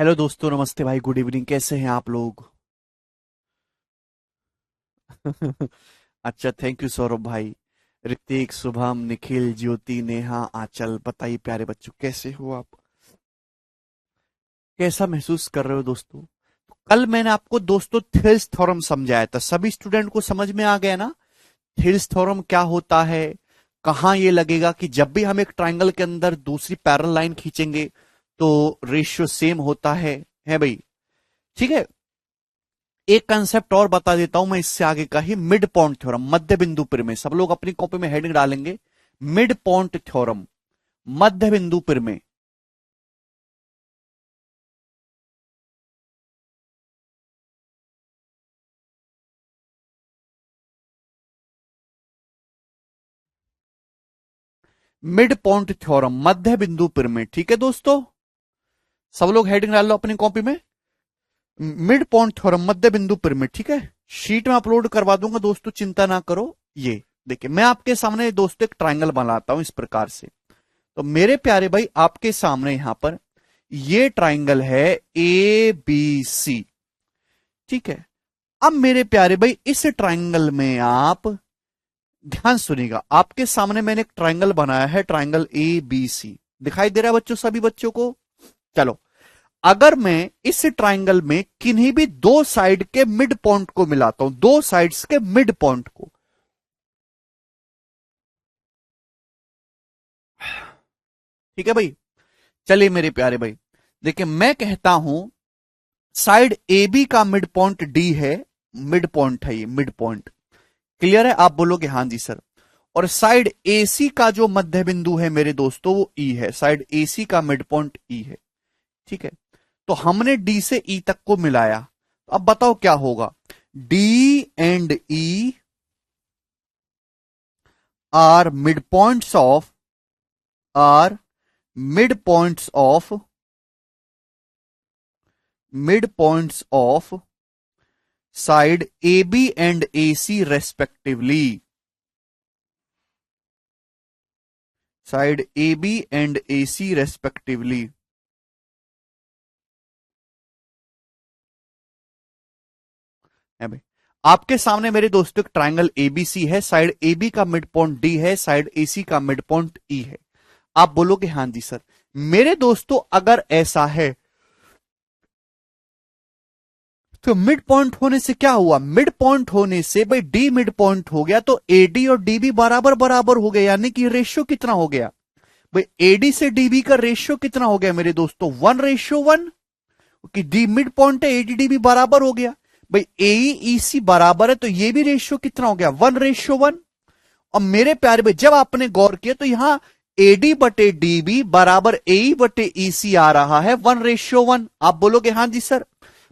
Hello दोस्तों, नमस्ते भाई, गुड इवनिंग। कैसे हैं आप लोग? अच्छा, थैंक यू सौरभ भाई। ऋतिक, शुभम, निखिल, ज्योति, नेहा, आंचल, बताइए प्यारे बच्चों, कैसे हो आप? कैसा महसूस कर रहे हो दोस्तों? कल मैंने आपको दोस्तों थेल्स थ्योरम समझाया था, सभी स्टूडेंट को समझ में आ गया ना? थेल्स थ्योरम क्या होता है, कहाँ ये लगेगा कि जब भी हम एक ट्राइंगल के अंदर दूसरी पैरेलल लाइन खींचेंगे तो रेशियो सेम होता है भाई? ठीक है। एक कंसेप्ट और बता देता हूं मैं इससे आगे का ही, मिड पॉइंट थ्योरम, मध्य बिंदु प्रमेय। सब लोग अपनी कॉपी में हेडिंग डालेंगे, मिड पॉइंट थ्योरम, मध्य बिंदु प्रमेय। मिड पॉइंट थ्योरम, मध्य बिंदु प्रमेय। ठीक है दोस्तों, सब लोग हेडिंग डाल लो अपनी कॉपी में, मिड पॉइंट थ्योरम, मध्य बिंदु प्रमेय। ठीक है, शीट में अपलोड करवा दूंगा दोस्तों, चिंता ना करो। ये देखिए, मैं आपके सामने दोस्तों एक ट्राइंगल बनाता हूं इस प्रकार से। तो मेरे प्यारे भाई, आपके सामने यहां पर ये ट्राइंगल है ए बी सी। ठीक है। अब मेरे प्यारे भाई, इस ट्राइंगल में आप ध्यान सुनिएगा, आपके सामने मैंने एक ट्राइंगल बनाया है, ट्राइंगल ए बी सी। दिखाई दे रहा है बच्चों, सभी बच्चों को? चलो, अगर मैं इस ट्राइंगल में किन्हीं भी दो साइड के मिड पॉइंट को मिलाता हूं, दो साइड्स के मिड पॉइंट को, ठीक है भाई? चलिए मेरे प्यारे भाई, देखिए मैं कहता हूं साइड ए बी का मिड पॉइंट डी है, मिड पॉइंट है ये, मिड पॉइंट। क्लियर है? आप बोलोगे हाँ जी सर। और साइड एसी का जो मध्य बिंदु है मेरे दोस्तों, वो ई है, साइड एसी का मिड पॉइंट ई है। ठीक है। तो हमने डी से ई तक को मिलाया, अब बताओ क्या होगा? D and E are mid points of, are mid points of, mid points of side A B and A C respectively, side A B and A C respectively. है भाई, आपके सामने मेरे दोस्तों एक ट्राइंगल एबीसी है, साइड एबी का mid point D है, साइड एसी का मिड पॉइंट ई है। आप बोलोगे हाँ जी सर। मेरे दोस्तों, अगर ऐसा है तो मिड पॉइंट होने से क्या हुआ? मिड पॉइंट होने से भाई डी मिड पॉइंट हो गया, तो एडी और डीबी बराबर बराबर हो गया, यानी कि रेशियो कितना हो गया भाई? एडी से डीबी का रेशियो कितना हो गया मेरे दोस्तों? 1:1। कि डी मिड पॉइंट है, एडी डीबी बराबर हो गया भाई। एईसी बराबर है, तो ये भी रेशियो कितना हो गया? 1:1। और मेरे प्यारे भाई, जब आपने गौर किया तो यहां एडी बटे डीबी बराबर एई बटे ईसी आ रहा है, 1:1। आप बोलोगे हाँ जी सर।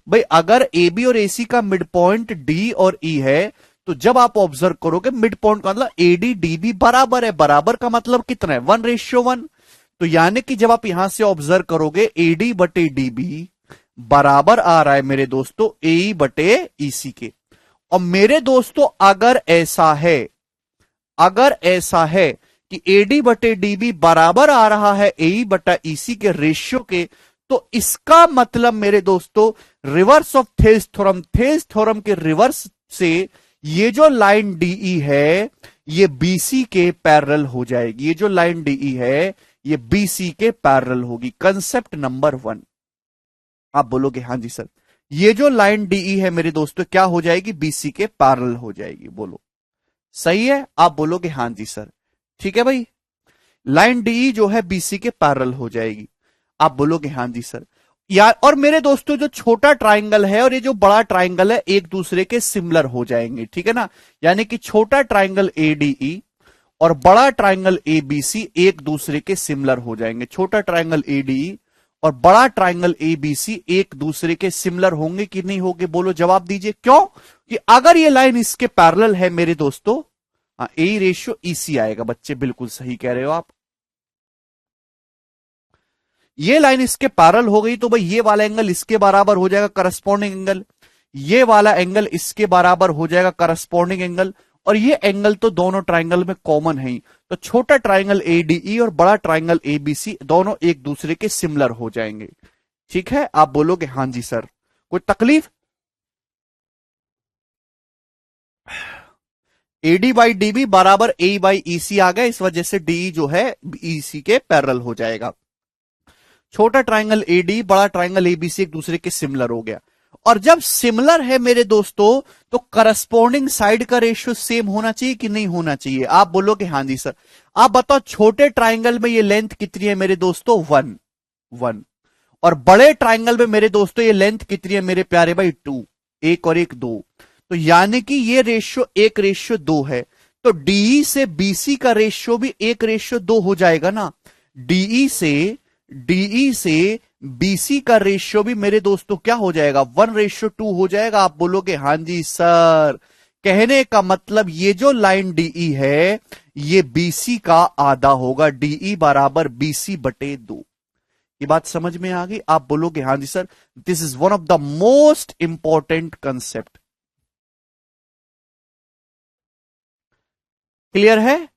भाई अगर ए बी और एसी का मिड पॉइंट डी और ई है, तो जब आप ऑब्जर्व करोगे मिड पॉइंट का मतलब एडी डीबी बराबर है, बराबर का मतलब कितना है? 1:1। तो यानी कि जब आप यहां से ऑब्जर्व करोगे एडी बटे डीबी बराबर आ रहा है मेरे दोस्तों ए बटे ईसी के। और मेरे दोस्तों, अगर ऐसा है, अगर ऐसा है कि एडी बटे डीबी बराबर आ रहा है ए बटा ईसी के रेशियो के, तो इसका मतलब मेरे दोस्तों, reverse of Thales theorem, Thales theorem के रिवर्स से ये जो लाइन डीई है ये बीसी के पैरेलल हो जाएगी। ये जो लाइन डीई है ये बीसी के पैरेलल होगी। Concept number 1। आप बोलोगे हाँ जी सर। ये जो लाइन डीई है मेरे दोस्तों, क्या हो जाएगी? बीसी के पैरेलल हो जाएगी। बोलो सही है? आप बोलोगे हाँ जी सर। ठीक है भाई, लाइन डीई जो है बीसी के पैरेलल हो जाएगी। आप बोलोगे हाँ जी सर। यार, और मेरे दोस्तों, जो छोटा ट्राइंगल है और ये जो बड़ा ट्राइंगल है एक दूसरे के सिमिलर हो जाएंगे। ठीक है ना? यानी कि छोटा ट्राइंगल एडीई और बड़ा ट्राइंगल एबीसी एक दूसरे के सिमिलर हो जाएंगे। छोटा ट्राइंगल एडीई और बड़ा ट्राइंगल एबीसी एक दूसरे के सिमिलर होंगे कि नहीं होंगे? बोलो, जवाब दीजिए। क्यों? कि अगर ये लाइन इसके पैरेलल है मेरे दोस्तों, ए रेशियो ईसी आएगा। बच्चे बिल्कुल सही कह रहे हो आप। ये लाइन इसके पैरेलल हो गई तो भाई ये वाला एंगल इसके बराबर हो जाएगा, करस्पॉन्डिंग एंगल। ये वाला एंगल इसके बराबर हो जाएगा, करस्पॉन्डिंग एंगल। और ये एंगल तो दोनों ट्राइंगल में कॉमन है ही। तो छोटा ट्राइंगल एडीई और बड़ा ट्राइंगल एबीसी दोनों एक दूसरे के सिमिलर हो जाएंगे। ठीक है, आप बोलोगे हाँ जी सर, कोई तकलीफ? एडी बाई डीबी बराबर ए बाई ईसी आ गया, इस वजह से डी जो है ईसी के पैरेलल हो जाएगा। छोटा ट्राइंगल एडी बड़ा ट्राइंगल एबीसी एक दूसरे के सिमिलर हो गया। और जब सिमिलर है मेरे दोस्तों, तो करस्पॉन्डिंग साइड का रेशियो सेम होना चाहिए कि नहीं होना चाहिए? आप बोलोगे हाँ जी सर। आप बताओ छोटे ट्राइंगल में ये लेंथ कितनी है मेरे दोस्तों? 1 1। और बड़े ट्राइंगल में मेरे दोस्तों ये लेंथ कितनी है मेरे प्यारे भाई? 2। एक और एक 2। तो यानी कि ये रेशियो 1:2 है। तो डीई से बीसी का रेशियो भी 1:2 हो जाएगा ना। डीई से बीसी का रेशियो भी मेरे दोस्तों क्या हो जाएगा? 1:2 हो जाएगा। आप बोलोगे हाँ जी सर। कहने का मतलब ये जो लाइन डीई है ये बीसी का आधा होगा। डीई बराबर बीसी बटे 2। ये बात समझ में आ गई? आप बोलोगे हाँ जी sir. This is one of the most important concept. Clear है?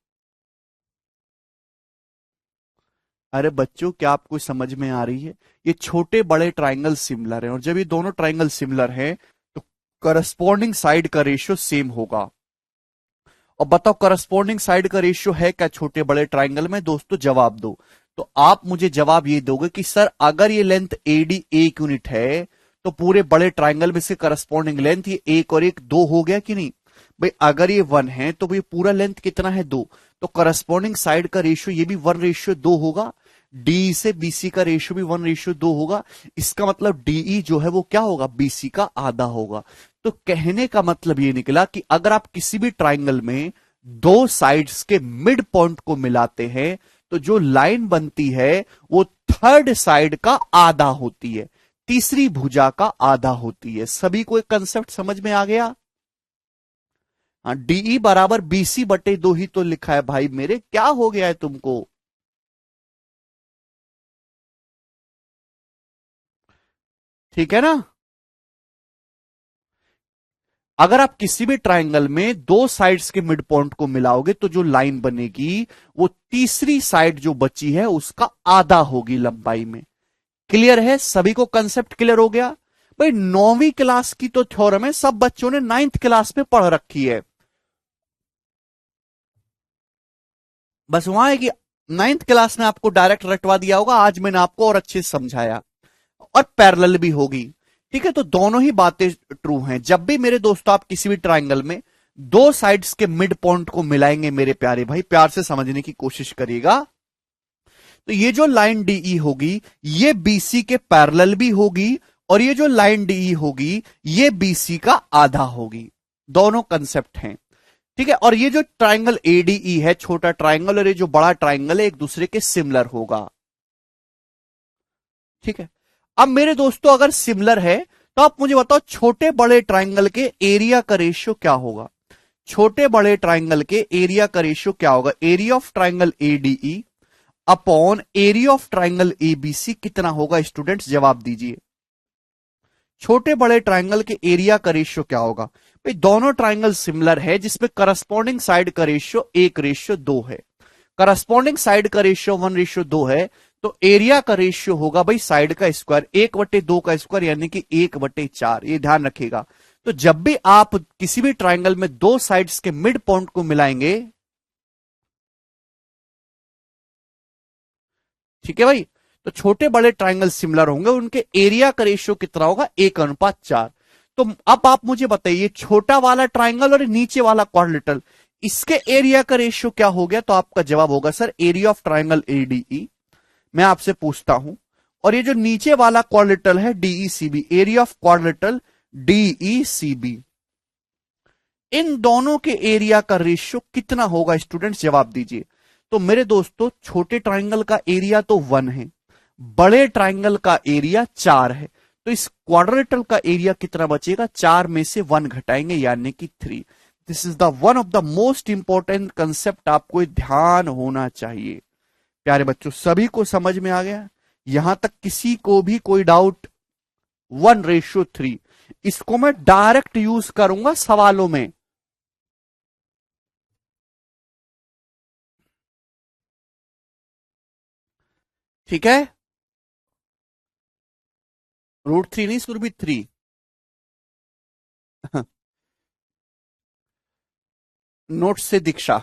अरे बच्चों, क्या आपको समझ में आ रही है? ये छोटे बड़े ट्राइंगल सिमिलर हैं, और जब ये दोनों ट्राइंगल सिमिलर हैं तो करस्पॉन्डिंग साइड का रेशियो सेम होगा। और बताओ करस्पॉन्डिंग साइड का रेशियो है क्या छोटे बड़े ट्राइंगल में? दोस्तों जवाब दो। तो आप मुझे जवाब ये दोगे कि सर अगर ये लेंथ एडी 1 यूनिट है तो पूरे बड़े ट्राइंगल में से करस्पॉन्डिंग लेंथ ये 1 और 1 2 हो गया कि नहीं? भाई अगर ये 1 है तो भाई पूरा लेंथ कितना है? 2। तो करस्पॉन्डिंग साइड का रेशियो ये भी 1:2 होगा। डी से बीसी का रेशियो भी 1:2 होगा। इसका मतलब डीई जो है वो क्या होगा? बीसी का आधा होगा। तो कहने का मतलब ये निकला कि अगर आप किसी भी ट्राइंगल में दो साइड्स के मिड पॉइंट को मिलाते हैं तो जो लाइन बनती है वो थर्ड साइड का आधा होती है, तीसरी भुजा का आधा होती है। सभी को एक कंसेप्ट समझ में आ गया? हाँ, डीई बराबर बीसी बटे 2 ही तो लिखा है भाई मेरे, क्या हो गया है तुमको? ठीक है ना? अगर आप किसी भी ट्राइंगल में दो साइड्स के मिड पॉइंट को मिलाओगे तो जो लाइन बनेगी वो तीसरी साइड जो बची है उसका आधा होगी लंबाई में। क्लियर है? सभी को कंसेप्ट क्लियर हो गया? भाई 9वीं क्लास की तो थ्योरम है, सब बच्चों ने 9th क्लास में पढ़ रखी है। बस वहां है कि 9th क्लास में आपको डायरेक्ट रटवा दिया होगा, आज मैंने आपको और अच्छे से समझाया। और पैरेलल भी होगी। ठीक है, तो दोनों ही बातें ट्रू हैं। जब भी मेरे दोस्तों आप किसी भी ट्राइंगल में दो साइड्स के मिड पॉइंट को मिलाएंगे मेरे प्यारे भाई, प्यार से समझने की कोशिश करिएगा, तो ये जो लाइन डीई होगी ये बीसी के पैरेलल भी होगी, और ये जो लाइन डीई होगी ये बीसी का आधा होगी। दोनों कंसेप्ट हैं। ठीक है, और ये जो ट्राइंगल एडीई है छोटा ट्राइंगल, और ये जो बड़ा ट्राइंगल है एक दूसरे के सिमिलर होगा। ठीक है, अब मेरे दोस्तों अगर सिमिलर है तो आप मुझे बताओ छोटे बड़े ट्राइंगल के एरिया का रेशियो क्या होगा? छोटे बड़े ट्राइंगल के एरिया का रेशियो क्या होगा? Area of triangle ADE upon area of triangle ABC कितना होगा? स्टूडेंट्स जवाब दीजिए। छोटे बड़े ट्राइंगल के एरिया का रेशियो क्या होगा? भाई दोनों ट्राइंगल सिमिलर है जिसमें करस्पॉन्डिंग साइड का रेशियो 1:2 है। करस्पॉन्डिंग साइड का रेशियो 1:2 है, तो एरिया का रेशियो होगा भाई साइड का स्क्वायर, 1/2 का स्क्वायर यानी कि 1/4। ये ध्यान रखिएगा। तो जब भी आप किसी भी ट्राइंगल में दो साइड्स के मिड पॉइंट को मिलाएंगे, ठीक है भाई, तो छोटे बड़े ट्राइंगल सिमिलर होंगे, उनके एरिया का रेशियो कितना होगा? 1:4। तो अब आप मुझे बताइए छोटा वाला ट्राइंगल और नीचे वाला क्वाड्रिलेटरल, इसके एरिया का रेशियो क्या हो गया? तो आपका जवाब होगा sir area of triangle ADE. मैं आपसे पूछता हूं, और ये जो नीचे वाला क्वाड्रिलेटरल है डीईसीबी, एरिया ऑफ क्वाड्रिलेटरल डीईसीबी, इन दोनों के एरिया का रेशियो कितना होगा? स्टूडेंट्स जवाब दीजिए। तो मेरे दोस्तों छोटे ट्राइंगल का एरिया तो 1 है, बड़े ट्राइंगल का एरिया 4 है, तो इस क्वाड्रिलेटरल का एरिया कितना बचेगा? 4 में से 1 घटाएंगे यानी कि 3। This is the one of the most important concept, आपको ध्यान होना चाहिए। प्यारे बच्चों सभी को समझ में आ गया? यहां तक किसी को भी कोई डाउट? 1:3 इसको मैं डायरेक्ट यूज करूंगा सवालों में। ठीक है, √3 नहीं, शुड बी 3। नोट से दीक्षा।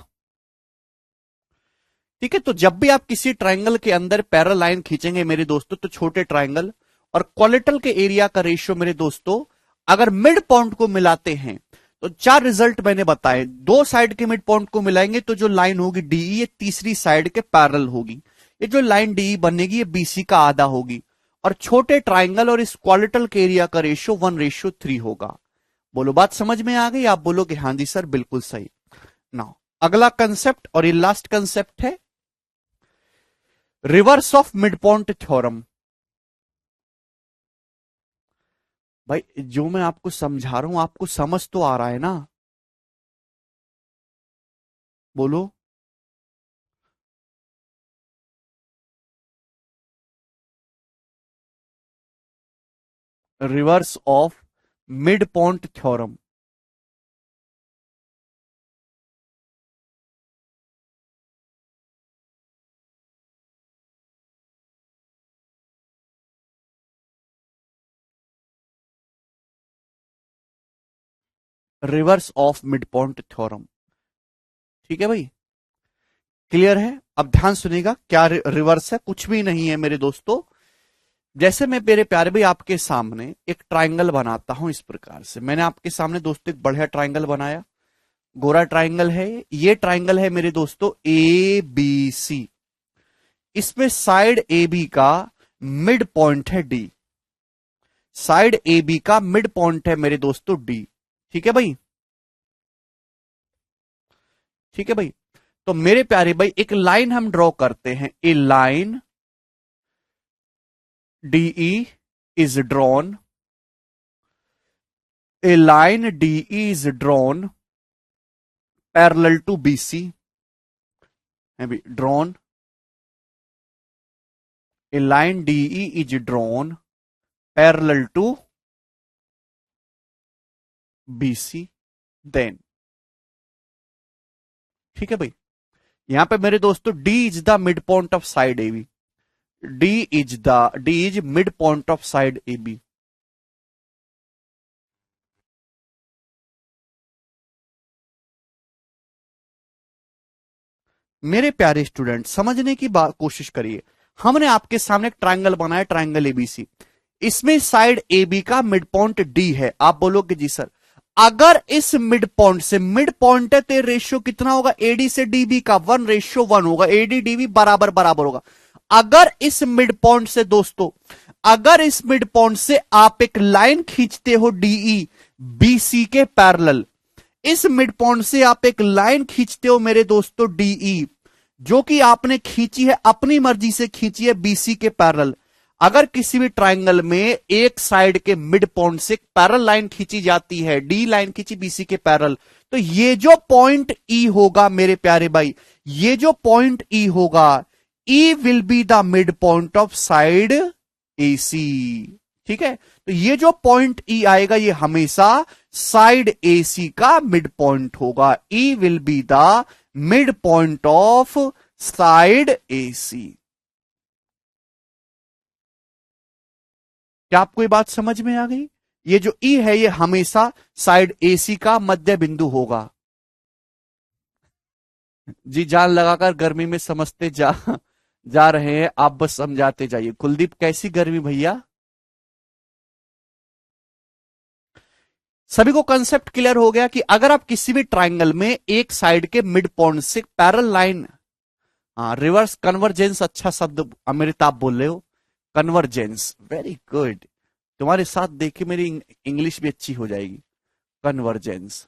ठीक है, तो जब भी आप किसी ट्राइंगल के अंदर पैरेलल लाइन खींचेंगे मेरे दोस्तों, तो छोटे ट्राइंगल और क्वालिटल के एरिया का रेशियो मेरे दोस्तों अगर मिड पॉइंट को मिलाते हैं तो 4 रिजल्ट मैंने बताए। 2 साइड के मिड पॉइंट को मिलाएंगे तो जो लाइन होगी डीई, ये तीसरी साइड के पैरेलल होगी। ये जो लाइन डीई बनेगी ये बीसी का आधा होगी। और छोटे ट्राइंगल और इस क्वालिटल के एरिया का रेशियो 1:3 होगा। बोलो बात समझ में आ गई? आप बोलोगे हाँ जी सर बिल्कुल सही। नाउ अगला कंसेप्ट, और ये लास्ट कंसेप्ट है, reverse of mid point theorem. भाई जो मैं आपको समझा रहा हूं आपको समझ तो आ रहा है ना? बोलो। Reverse of mid point theorem. Reverse of mid point theorem. ठीक है भाई, क्लियर है? अब ध्यान सुनिएगा, क्या रिवर्स है? कुछ भी नहीं है मेरे दोस्तों। जैसे मैं मेरे प्यारे भाई आपके सामने एक ट्राइंगल बनाता हूं इस प्रकार से। मैंने आपके सामने दोस्तों एक बढ़िया ट्राइंगल बनाया, गोरा ट्राइंगल है। ये ट्राइंगल है मेरे दोस्तों ए बी सी। इसमें साइड ए बी का मिड पॉइंट है डी। साइड ए बी का मिड पॉइंट है मेरे दोस्तों डी। ठीक है भाई? ठीक है भाई, तो मेरे प्यारे भाई एक लाइन हम ड्रॉ करते हैं। A line DE is drawn. A line DE is drawn parallel to BC. Maybe drawn. A line DE is drawn parallel to BC. Then, ठीक है भाई, यहां पे मेरे दोस्तों D is the midpoint of side AB. D is midpoint of side AB. मेरे प्यारे student समझने की कोशिश करिए। हमने आपके सामने एक ट्राइंगल बनाया, ट्राइंगल एबीसी। इसमें साइड एबी का मिड पॉइंट डी है। आप बोलोगे जी सर अगर इस मिड पॉइंट से, मिड पॉइंट है तो रेशियो कितना होगा? एडी से डीबी का 1:1 होगा। एडी डीबी बराबर बराबर होगा। अगर इस मिड पॉइंट से दोस्तों, अगर इस मिड पॉइंट से आप एक लाइन खींचते हो डीई बीसी के पैरेलल, इस मिड पॉइंट से आप एक लाइन खींचते हो मेरे दोस्तों डीई, जो कि आपने खींची है अपनी मर्जी से खींची है बीसी के पैरेलल। अगर किसी भी ट्राइंगल में एक साइड के मिड पॉइंट से पैरेलल लाइन खींची जाती है, डी लाइन खींची बीसी के पैरेलल, तो ये जो पॉइंट ई होगा मेरे प्यारे भाई, ये जो पॉइंट ई होगा, E will be the mid point of side AC. ठीक है, तो ये जो पॉइंट ई आएगा ये हमेशा साइड एसी का मिड पॉइंट होगा। E will be the mid point of side AC. क्या आपको ये बात समझ में आ गई? ये जो ई है ये हमेशा साइड एसी का मध्य बिंदु होगा। जी जान लगाकर गर्मी में समझते जा रहे हैं आप, बस समझाते जाइए। कुलदीप कैसी गर्मी भैया? सभी को कंसेप्ट क्लियर हो गया कि अगर आप किसी भी ट्राइंगल में एक साइड के मिड पॉइंट से पैरेलल लाइन, रिवर्स कन्वर्जेंस, अच्छा शब्द अमृता आप बोल रहे हो, कन्वर्जेंस, वेरी गुड। तुम्हारे साथ देखे मेरी इंग्लिश भी अच्छी हो जाएगी। कन्वर्जेंस,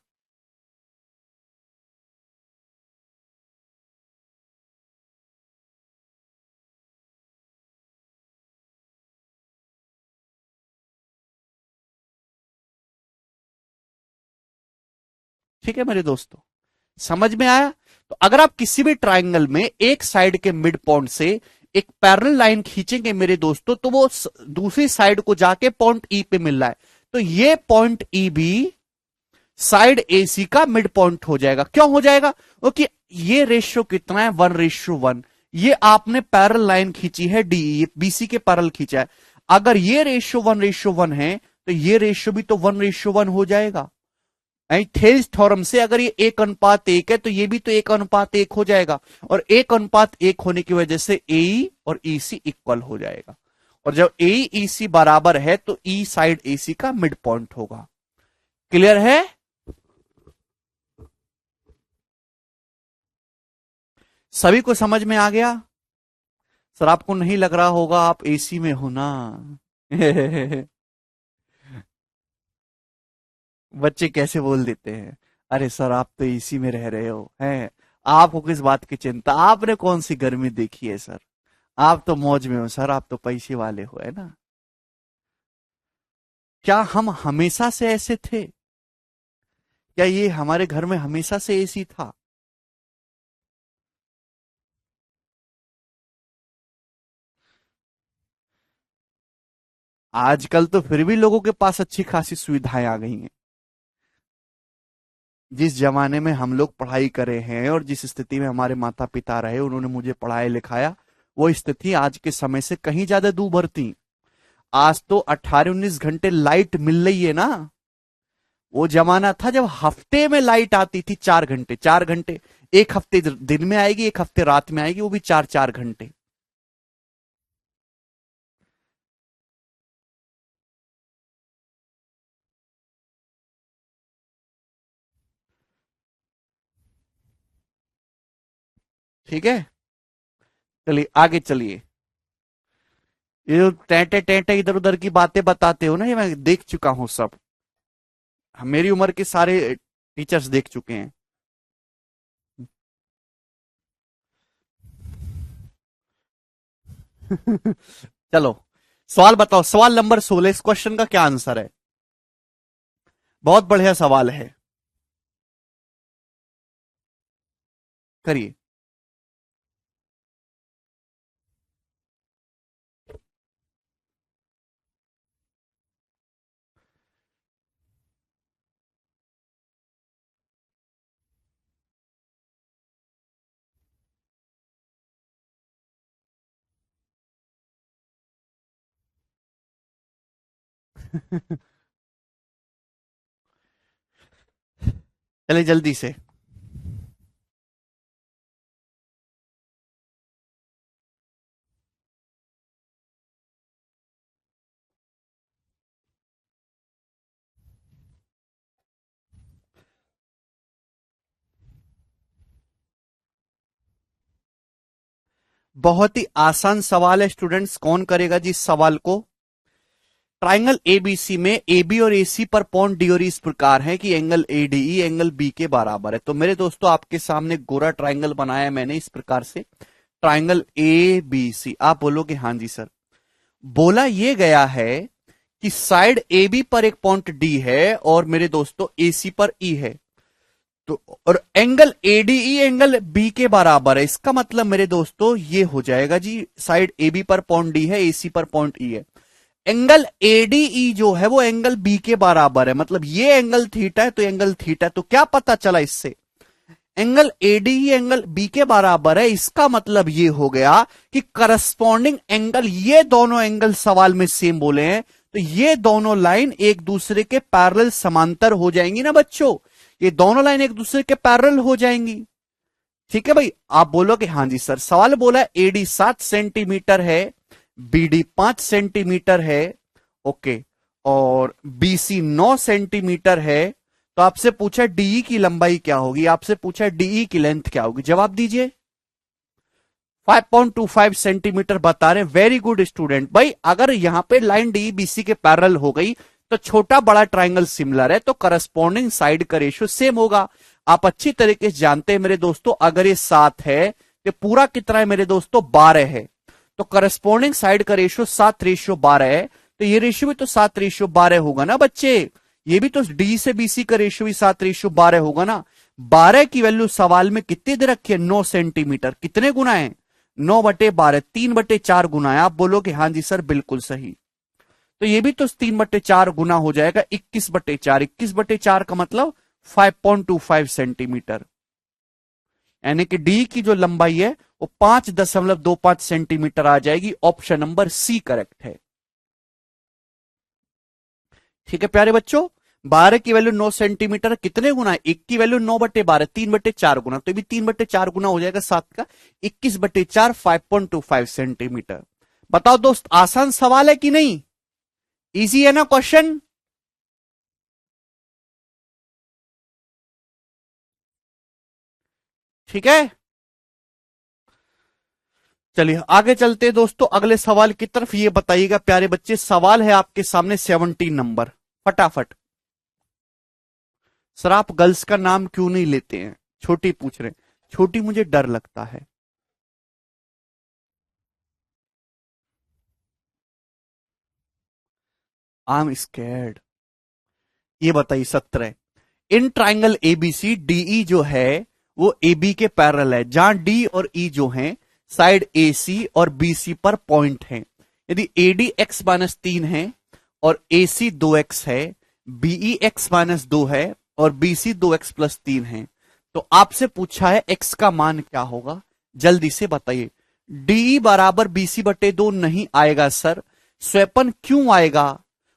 ठीक है मेरे दोस्तों, समझ में आया? तो अगर आप किसी भी ट्राइंगल में एक साइड के मिड पॉइंट से एक पैरेलल लाइन खींचेंगे मेरे दोस्तों, तो वो दूसरी साइड को जाके पॉइंट ई पे मिल रहा है, तो ये पॉइंट ई भी साइड एसी का मिड पॉइंट हो जाएगा। क्यों हो जाएगा? क्योंकि ये रेशियो कितना है? 1:1। ये आपने पैरेलल लाइन खींची है डी, बीसी के पैरेलल खींचा है। अगर ये रेशियो 1:1 है तो ये रेशियो भी तो 1:1 हो जाएगा। थेल्स थ्योरम से अगर ये 1:1 है तो ये भी तो 1:1 हो जाएगा, और 1:1 होने की वजह से ए और ईसी इक्वल हो जाएगा, और जब ए ईसी बराबर है तो ई साइड एसी का मिड पॉइंट होगा। क्लियर है? सभी को समझ में आ गया? सर आपको नहीं लग रहा होगा, आप एसी में हो ना। बच्चे कैसे बोल देते हैं, अरे सर आप तो एसी में रह रहे हो हैं, आपको किस बात की चिंता, आपने कौन सी गर्मी देखी है सर, आप तो मौज में हो सर, आप तो पैसे वाले हो, है ना। क्या हम हमेशा से ऐसे थे? क्या ये हमारे घर में हमेशा से एसी था? आजकल तो फिर भी लोगों के पास अच्छी खासी सुविधाएं आ गई हैं। जिस जमाने में हम लोग पढ़ाई करे हैं और जिस स्थिति में हमारे माता पिता रहे, उन्होंने मुझे पढ़ाया लिखाया, वो स्थिति आज के समय से कहीं ज्यादा दूभर थी। आज तो 18-19 घंटे लाइट मिल रही है ना। वो जमाना था जब हफ्ते में लाइट आती थी 4 घंटे, 4 घंटे। एक हफ्ते दिन में आएगी, एक हफ्ते रात में आएगी, वो भी 4-4 घंटे। ठीक है, चलिए आगे चलिए। ये जो टेंटे टेंटे इधर उधर की बातें बताते हो ना, ये मैं देख चुका हूं सब। मेरी उम्र के सारे टीचर्स देख चुके हैं। चलो, सवाल बताओ, सवाल नंबर 16, इस क्वेश्चन का क्या आंसर है? बहुत बढ़िया सवाल है, करिए। चलिए जल्दी से। बहुत ही आसान सवाल है स्टूडेंट्स, कौन करेगा जी इस सवाल को? ट्राइंगल एबीसी में एबी और एसी पर पॉइंट डी और ई इस प्रकार है कि एंगल एडीई एंगल बी के बराबर है। तो मेरे दोस्तों आपके सामने गोरा ट्राइंगल बनाया है मैंने इस प्रकार से, ट्राइंगल ए बी सी। आप बोलोगे हाँ जी सर। बोला ये गया है कि साइड ए बी पर एक पॉइंट डी है और मेरे दोस्तों एसी पर ई है, तो और एंगल एडीई एंगल बी के बराबर है। इसका मतलब मेरे दोस्तों ये हो जाएगा जी, साइड ए बी पर पॉइंट डी है, एसी पर पॉइंट ई है, एंगल एडीई जो है वो एंगल बी के बराबर है, मतलब ये एंगल थीटा है तो एंगल थीटा है। तो क्या पता चला इससे? एंगल एडीई एंगल बी के बराबर है, इसका मतलब ये हो गया कि करस्पॉन्डिंग एंगल, ये दोनों एंगल सवाल में सेम बोले हैं, तो ये दोनों लाइन एक दूसरे के पैरेलल समांतर हो जाएंगी ना बच्चों, ये दोनों लाइन एक दूसरे के पैरेलल हो जाएंगी। ठीक है भाई, आप बोलोगे हाँ जी सर। सवाल बोला एडी 7 सेंटीमीटर है, बीडी 5 सेंटीमीटर है, ओके, और बीसी 9 सेंटीमीटर है। तो आपसे पूछा डीई की लंबाई क्या होगी, आपसे पूछा डीई की लेंथ क्या होगी, जवाब दीजिए। 5.25 सेंटीमीटर बता रहे। Very good student. भाई अगर यहां पे लाइन डी बीसी के पैरेलल हो गई तो छोटा बड़ा ट्राइंगल सिमिलर है, तो करस्पॉन्डिंग साइड का रेशियो सेम होगा। आप अच्छी तरीके से जानते हैं मेरे दोस्तों, अगर ये 7 है तो पूरा कितना है मेरे दोस्तों, 12 है। तो करस्पॉन्डिंग साइड का रेशियो 7:12 है, तो ये रेशियो भी तो 7:12 होगा ना बच्चे। ये भी तो डी से बीसी का रेशियो भी 7:12 होगा ना। 12 की वैल्यू सवाल में कितनी दे रखी है, 9 सेंटीमीटर। कितने गुना है? 9/12, 3/4 गुना है। आप बोलोगे हाँ जी सर बिल्कुल सही। तो ये भी तो 3/4 गुना हो जाएगा, 21/4। 21/4 का मतलब 5.25 सेंटीमीटर, यानी कि डी की जो लंबाई है वो 5.25 सेंटीमीटर आ जाएगी। ऑप्शन नंबर सी करेक्ट है। ठीक है प्यारे बच्चों, 12 की वैल्यू 9 सेंटीमीटर कितने गुना है? 1 की वैल्यू 9/12, 3/4 गुना, तो भी 3/4 गुना हो जाएगा 7 का, 21/4, 5.25 सेंटीमीटर। बताओ दोस्त, आसान सवाल है कि नहीं? इजी है ना क्वेश्चन? ठीक है, चलिए आगे चलते हैं दोस्तों अगले सवाल की तरफ। ये बताइएगा प्यारे बच्चे, सवाल है आपके सामने 17 नंबर, फटाफट। सर आप गर्ल्स का नाम क्यों नहीं लेते हैं? छोटी पूछ रहे हैं। छोटी मुझे डर लगता है। I am scared. ये बताइए 17, इन ट्राइंगल एबीसी डीई जो है वो एबी के पैरेलल है, जहां डी और ई जो हैं साइड एसी और बीसी पर पॉइंट हैं। यदि एडी x-3 है और एसी 2x है, बीई x-2 है और बीसी 2x+3 है, तो आपसे पूछा है x का मान क्या होगा? जल्दी से बताइए। डीई बराबर BC/2 नहीं आएगा सर। स्वैपन क्यों आएगा?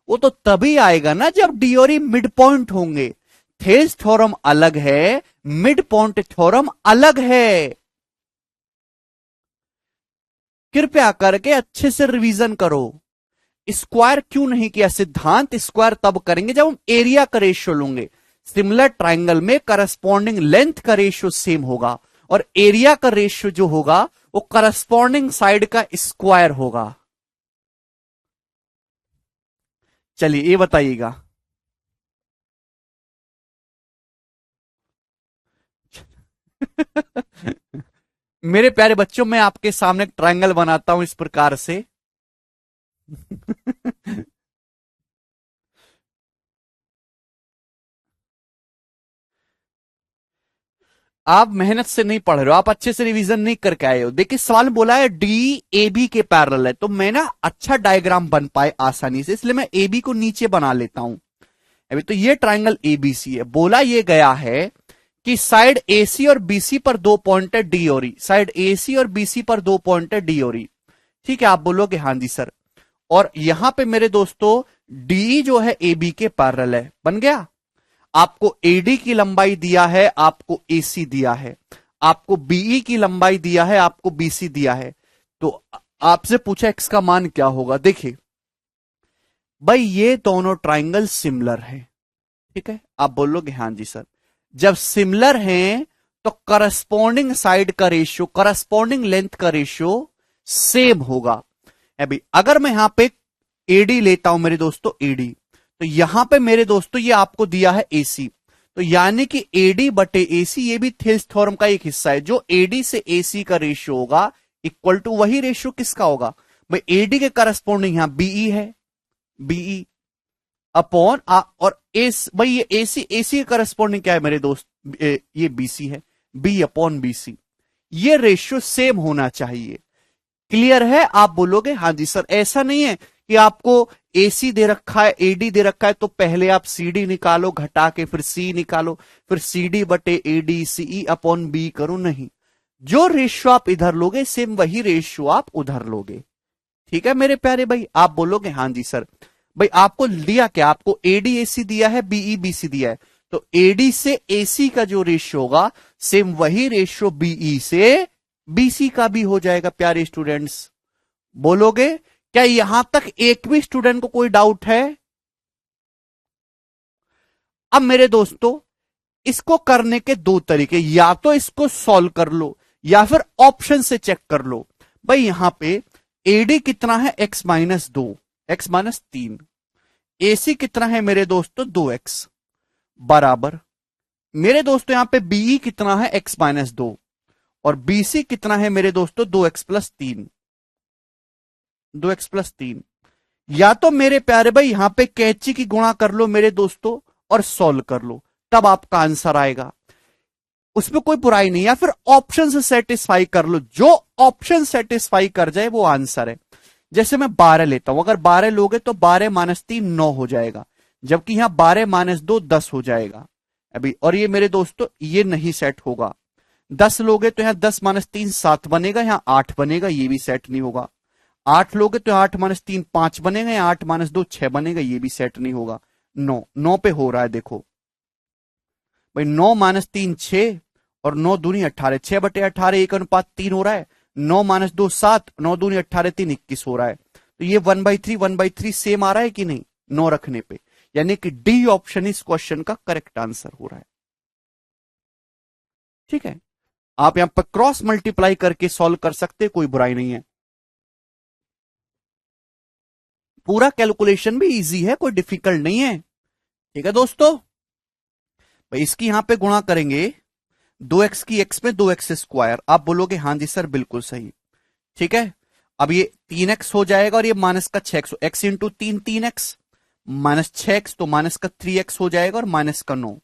वो तो तभी आएगा ना जब डी और ई मिड पॉइंट होंगे। थेल्स थ्योरम अलग है, मिड पॉइंट थ्योरम अलग है। कृपया करके अच्छे से रिवीजन करो। स्क्वायर क्यों नहीं किया? सिद्धांत स्क्वायर तब करेंगे जब हम एरिया का रेशियो लेंगे। सिमिलर ट्राइंगल में करस्पॉन्डिंग लेंथ का रेशियो सेम होगा और एरिया का रेशियो जो होगा वो करस्पॉन्डिंग साइड का स्क्वायर होगा। चलिए ये बताइएगा। मेरे प्यारे बच्चों, मैं आपके सामने एक ट्रायंगल बनाता हूं इस प्रकार से। आप मेहनत से नहीं पढ़ रहे हो, आप अच्छे से रिवीजन नहीं करके आए हो। देखिए सवाल बोला है डी ए बी के पैरेलल है, तो मैं ना अच्छा डायग्राम बन पाए आसानी से, इसलिए मैं ए बी को नीचे बना लेता हूं। अभी तो ये ट्राइंगल एबीसी है। बोला ये गया है कि साइड एसी और बीसी पर 2 पॉइंट है डी और ई, साइड एसी और बीसी पर 2 पॉइंट है डी और ई। ठीक है, आप बोलोगे हाँ जी सर। और यहां पे मेरे दोस्तों डी जो है ए बी के पैरेलल है, बन गया। आपको एडी की लंबाई दिया है, आपको एसी दिया है, आपको बीई की लंबाई दिया है, आपको बीसी दिया है। तो आपसे पूछा एक्स का मान क्या होगा? देखिए भाई ये दोनों ट्राइंगल सिमिलर है। ठीक है, आप बोलोगे हाँ जी सर। जब सिमिलर हैं तो करस्पॉन्डिंग साइड का रेशियो, करस्पॉन्डिंग लेंथ का रेशियो सेम होगा। अभी अगर मैं यहां पे एडी लेता हूं मेरे दोस्तों, एडी, तो यहां पे मेरे दोस्तों ये आपको दिया है एसी, तो यानी कि एडी बटे एसी ये भी थेल्स थ्योरम का एक हिस्सा है। जो एडी से एसी का रेशियो होगा इक्वल टू वही रेशियो किसका होगा? भाई एडी के करस्पॉन्डिंग यहां बीई है, बीई अपॉन और एस, भाई ये एसी, एसी के करस्पॉन्डिंग क्या है मेरे दोस्त? ये बीसी है, बी अपॉन बीसी। ये रेशियो सेम होना चाहिए। क्लियर है? आप बोलोगे हाँ जी सर। ऐसा नहीं है कि आपको एसी दे रखा है, एडी दे रखा है, तो पहले आप सीडी निकालो घटा के, फिर सी निकालो, फिर सीडी बटे एडी सीई अपॉन बी करो। नहीं, जो रेशियो आप इधर लोगे सेम वही रेशियो आप उधर लोगे। ठीक है मेरे प्यारे भाई, आप बोलोगे हाँ जी सर। भाई आपको दिया क्या? आपको एडी एसी दिया है, बीई बीसी दिया है, तो एडी से एसी का जो रेशियो होगा सेम वही रेशियो बीई से बीसी का भी हो जाएगा। प्यारे स्टूडेंट्स बोलोगे? क्या यहां तक एक भी स्टूडेंट को कोई डाउट है? अब मेरे दोस्तों इसको करने के दो तरीके, या तो इसको सॉल्व कर लो या फिर ऑप्शन से चेक कर लो। भाई यहां पे एडी कितना है? x-2, x-3। एसी कितना है मेरे दोस्तों? 2x बराबर, मेरे दोस्तों यहां पे बीई कितना है? x-2 और बीसी कितना है मेरे दोस्तों? 2x+3, 2x+3। या तो मेरे प्यारे भाई यहां पे कैंची की गुणा कर लो मेरे दोस्तों और सॉल्व कर लो, तब आपका आंसर आएगा, उसमें कोई बुराई नहीं। या फिर ऑप्शन से सेटिस्फाई कर लो, जो ऑप्शन सेटिस्फाई कर जाए वो आंसर है। जैसे मैं 12 लेता हूं, अगर 12 लोगे तो 12-3 9 हो जाएगा, जबकि यहां 12-2 10 हो जाएगा। अभी और ये मेरे दोस्तों ये नहीं सेट होगा। 10 लोगे तो यहां 10-3 7 बनेगा, यहां 8 बनेगा, ये भी सेट नहीं होगा। 8 लोगे तो 8-3 5 बनेगा, 8-2 6 बनेगा, ये भी सेट नहीं होगा। 9, 9 पे हो रहा है, देखो भाई 9 माइनस 3 6 और 9 दूनी 18, 6/18 1:3 हो रहा है। 9 माइनस 2 7, 9 दूनी 18 3 21 हो रहा है। तो ये 1/3 सेम आ रहा है कि नहीं 9 रखने पे, यानी कि डी ऑप्शन इस क्वेश्चन का करेक्ट आंसर हो रहा है। ठीक है, आप यहां पर क्रॉस मल्टीप्लाई करके सॉल्व कर सकते, कोई बुराई नहीं है। पूरा कैलकुलेशन भी इजी है, कोई डिफिकल्ट नहीं है। ठीक है दोस्तों, भाई इसकी यहां पे गुणा करेंगे 2x की x में 2x स्क्वायर, आप बोलोगे हाँ जी सर बिल्कुल सही। ठीक है, अब ये 3x हो जाएगा और ये माइनस का 6x, x into 3 3x minus 6x तो माइनस का 3x हो जाएगा और माइनस का 9।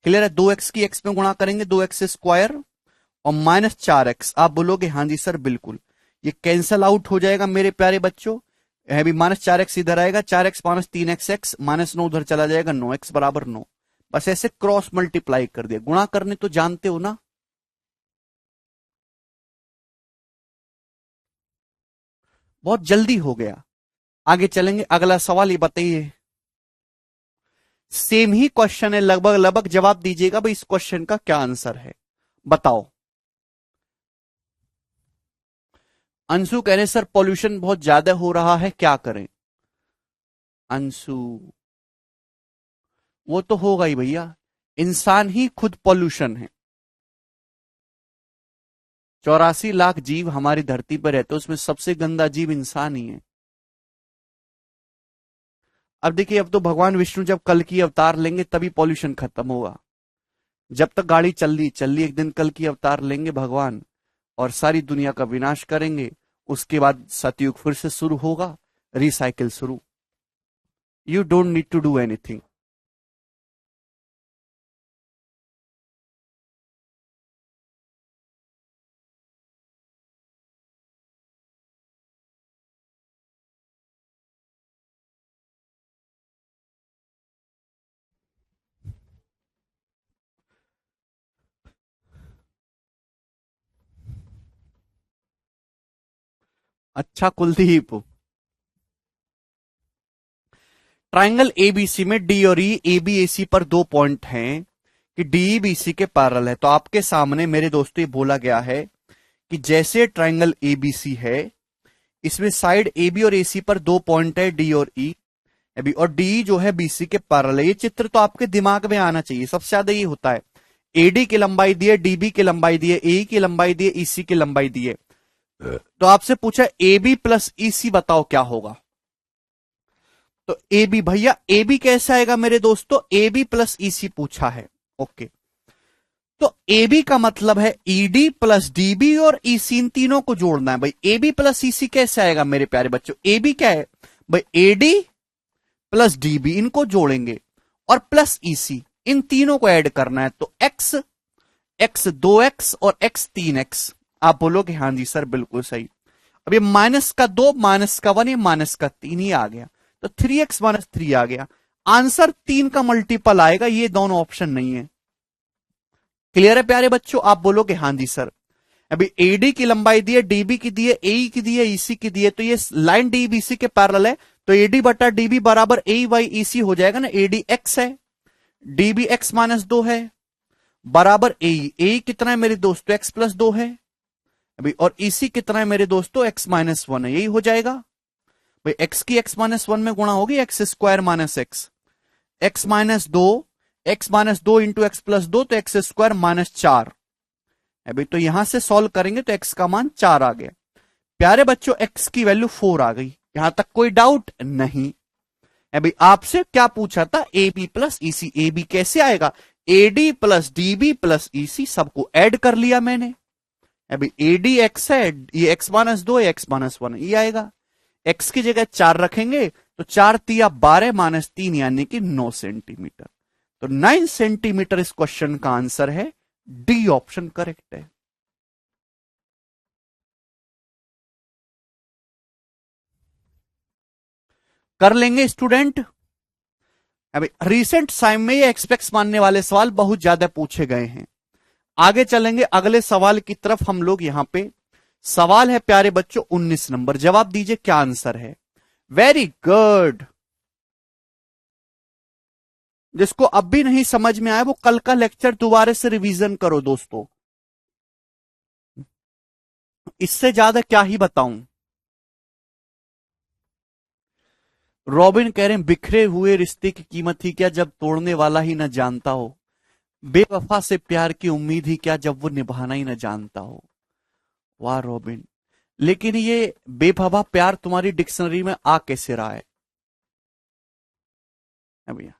क्लियर है, 2x की x में गुणा करेंगे 2x स्क्वायर और माइनस 4x, आप बोलोगे हाँ जी सर बिल्कुल। ये कैंसल आउट हो जाएगा मेरे प्यारे बच्चों, भी माइनस 4x इधर आएगा, 4x माइनस 3x माइनस 9 उधर चला जाएगा, 9x बराबर 9। बस ऐसे क्रॉस मल्टीप्लाई कर दिया, गुणा करने तो जानते हो ना। बहुत जल्दी हो गया। आगे चलेंगे, अगला सवाल ये बताइए, सेम ही क्वेश्चन है, लगभग लगभग जवाब दीजिएगा भाई इस क्वेश्चन का क्या आंसर है, बताओ। अंशु कह रहे सर पॉल्यूशन बहुत ज्यादा हो रहा है, क्या करें। अंशु, वो तो होगा ही भैया, इंसान ही खुद पॉल्यूशन है। 84 लाख जीव हमारी धरती पर रहते, उसमें सबसे गंदा जीव इंसान ही है। अब देखिए, अब तो भगवान विष्णु जब कल की अवतार लेंगे तभी पॉल्यूशन खत्म होगा। जब तक गाड़ी चल रही एक दिन कल की अवतार लेंगे भगवान और सारी दुनिया का विनाश करेंगे। उसके बाद सतयुग फिर से शुरू होगा, रिसाइकिल शुरू। You don't need to do anything. अच्छा कुलदीप, ट्राइंगल एबीसी में डी और ई एबीएसी पर 2 पॉइंट हैं कि डी बीसी के पैरेलल है। तो आपके सामने मेरे दोस्तों ये बोला गया है कि जैसे ट्राइंगल एबीसी है, इसमें साइड एबी और एसी पर 2 पॉइंट है डी और ई, अभी और डी जो है बीसी के पैरेलल है। ये चित्र तो आपके दिमाग में आना चाहिए, सबसे ज्यादा ये होता है। एडी की लंबाई दी है, डीबी की लंबाई दी है, ए की लंबाई दी है, ईसी की लंबाई दी है। तो आपसे पूछा ए बी प्लस ईसी बताओ क्या होगा। तो ए बी, भैया ए बी कैसे आएगा मेरे दोस्तों, ए बी प्लस ईसी पूछा है। ओके, तो ए बी का मतलब है ईडी प्लस डीबी और ईसी, इन तीनों को जोड़ना है। भाई ए बी प्लस ईसी कैसे आएगा मेरे प्यारे बच्चों, ए बी क्या है भाई, एडी प्लस डीबी इनको जोड़ेंगे और प्लस ईसी, इन तीनों को ऐड करना है। तो एक्स, एक्स 2x और x 3x, आप बोलोगे हाँ जी सर बिल्कुल सही। अब ये माइनस का 2 माइनस का 1 ये माइनस का 3 ही आ गया, तो 3x माइनस 3 आ गया। आंसर 3 का मल्टीपल आएगा, ये दोनों ऑप्शन नहीं है। क्लियर है प्यारे बच्चों, आप बोलोगे हाँ जी सर। अभी एडी की लंबाई दी है, डीबी की दी है, ए की दी है, ईसी की दी है, तो ये लाइन डीबीसी के पैरेलल है, तो एडी बटा डीबी बराबर ए वाई ईसी हो जाएगा ना। एडी एक्स है, डीबी एक्स माइनस 2 है, बराबर ए कितना है मेरे दोस्तों, एक्स प्लस 2 है अभी, और ईसी कितना है मेरे दोस्तों, एक्स माइनस 1 है, यही हो जाएगा। भाई एक्स की एक्स माइनस 1 में गुणा होगी, x square minus x, x minus 2, x minus 2 into x plus 2, तो एक्स स्क्वायर माइनस 4। अभी तो यहां से सॉल्व करेंगे तो एक्स का मान 4 आ गया। प्यारे बच्चों एक्स की वैल्यू 4 आ गई, यहां तक कोई डाउट नहीं। अभी आपसे क्या पूछा था, A B plus EC, A B कैसे आएगा, AD plus DB plus EC, सबको ऐड कर लिया मैंने। अभी एडी एक्स है, ये एक्स माइनस 2 एक्स माइनस 1 ये आएगा। एक्स की जगह 4 रखेंगे तो 4 तिया 12 माइनस 3 यानी कि 9 सेंटीमीटर। तो 9 सेंटीमीटर इस क्वेश्चन का आंसर है, डी ऑप्शन करेक्ट है। कर लेंगे स्टूडेंट। अभी रिसेंट टाइम में ये एक्सपेक्ट मानने वाले सवाल बहुत ज्यादा पूछे गए हैं। आगे चलेंगे अगले सवाल की तरफ हम लोग। यहां पे सवाल है प्यारे बच्चों 19 नंबर, जवाब दीजिए क्या आंसर है। Very good. जिसको अब भी नहीं समझ में आया वो कल का लेक्चर दोबारा से रिवीजन करो दोस्तों, इससे ज्यादा क्या ही बताऊं। रॉबिन कह रहे हैं बिखरे हुए रिश्ते की कीमत ही क्या जब तोड़ने वाला ही न जानता हो, बेवफा से प्यार की उम्मीद ही क्या जब वो निभाना ही न जानता हो। वाह रॉबिन, लेकिन ये बेवफा प्यार तुम्हारी डिक्शनरी में आ कैसे रहा है भैया?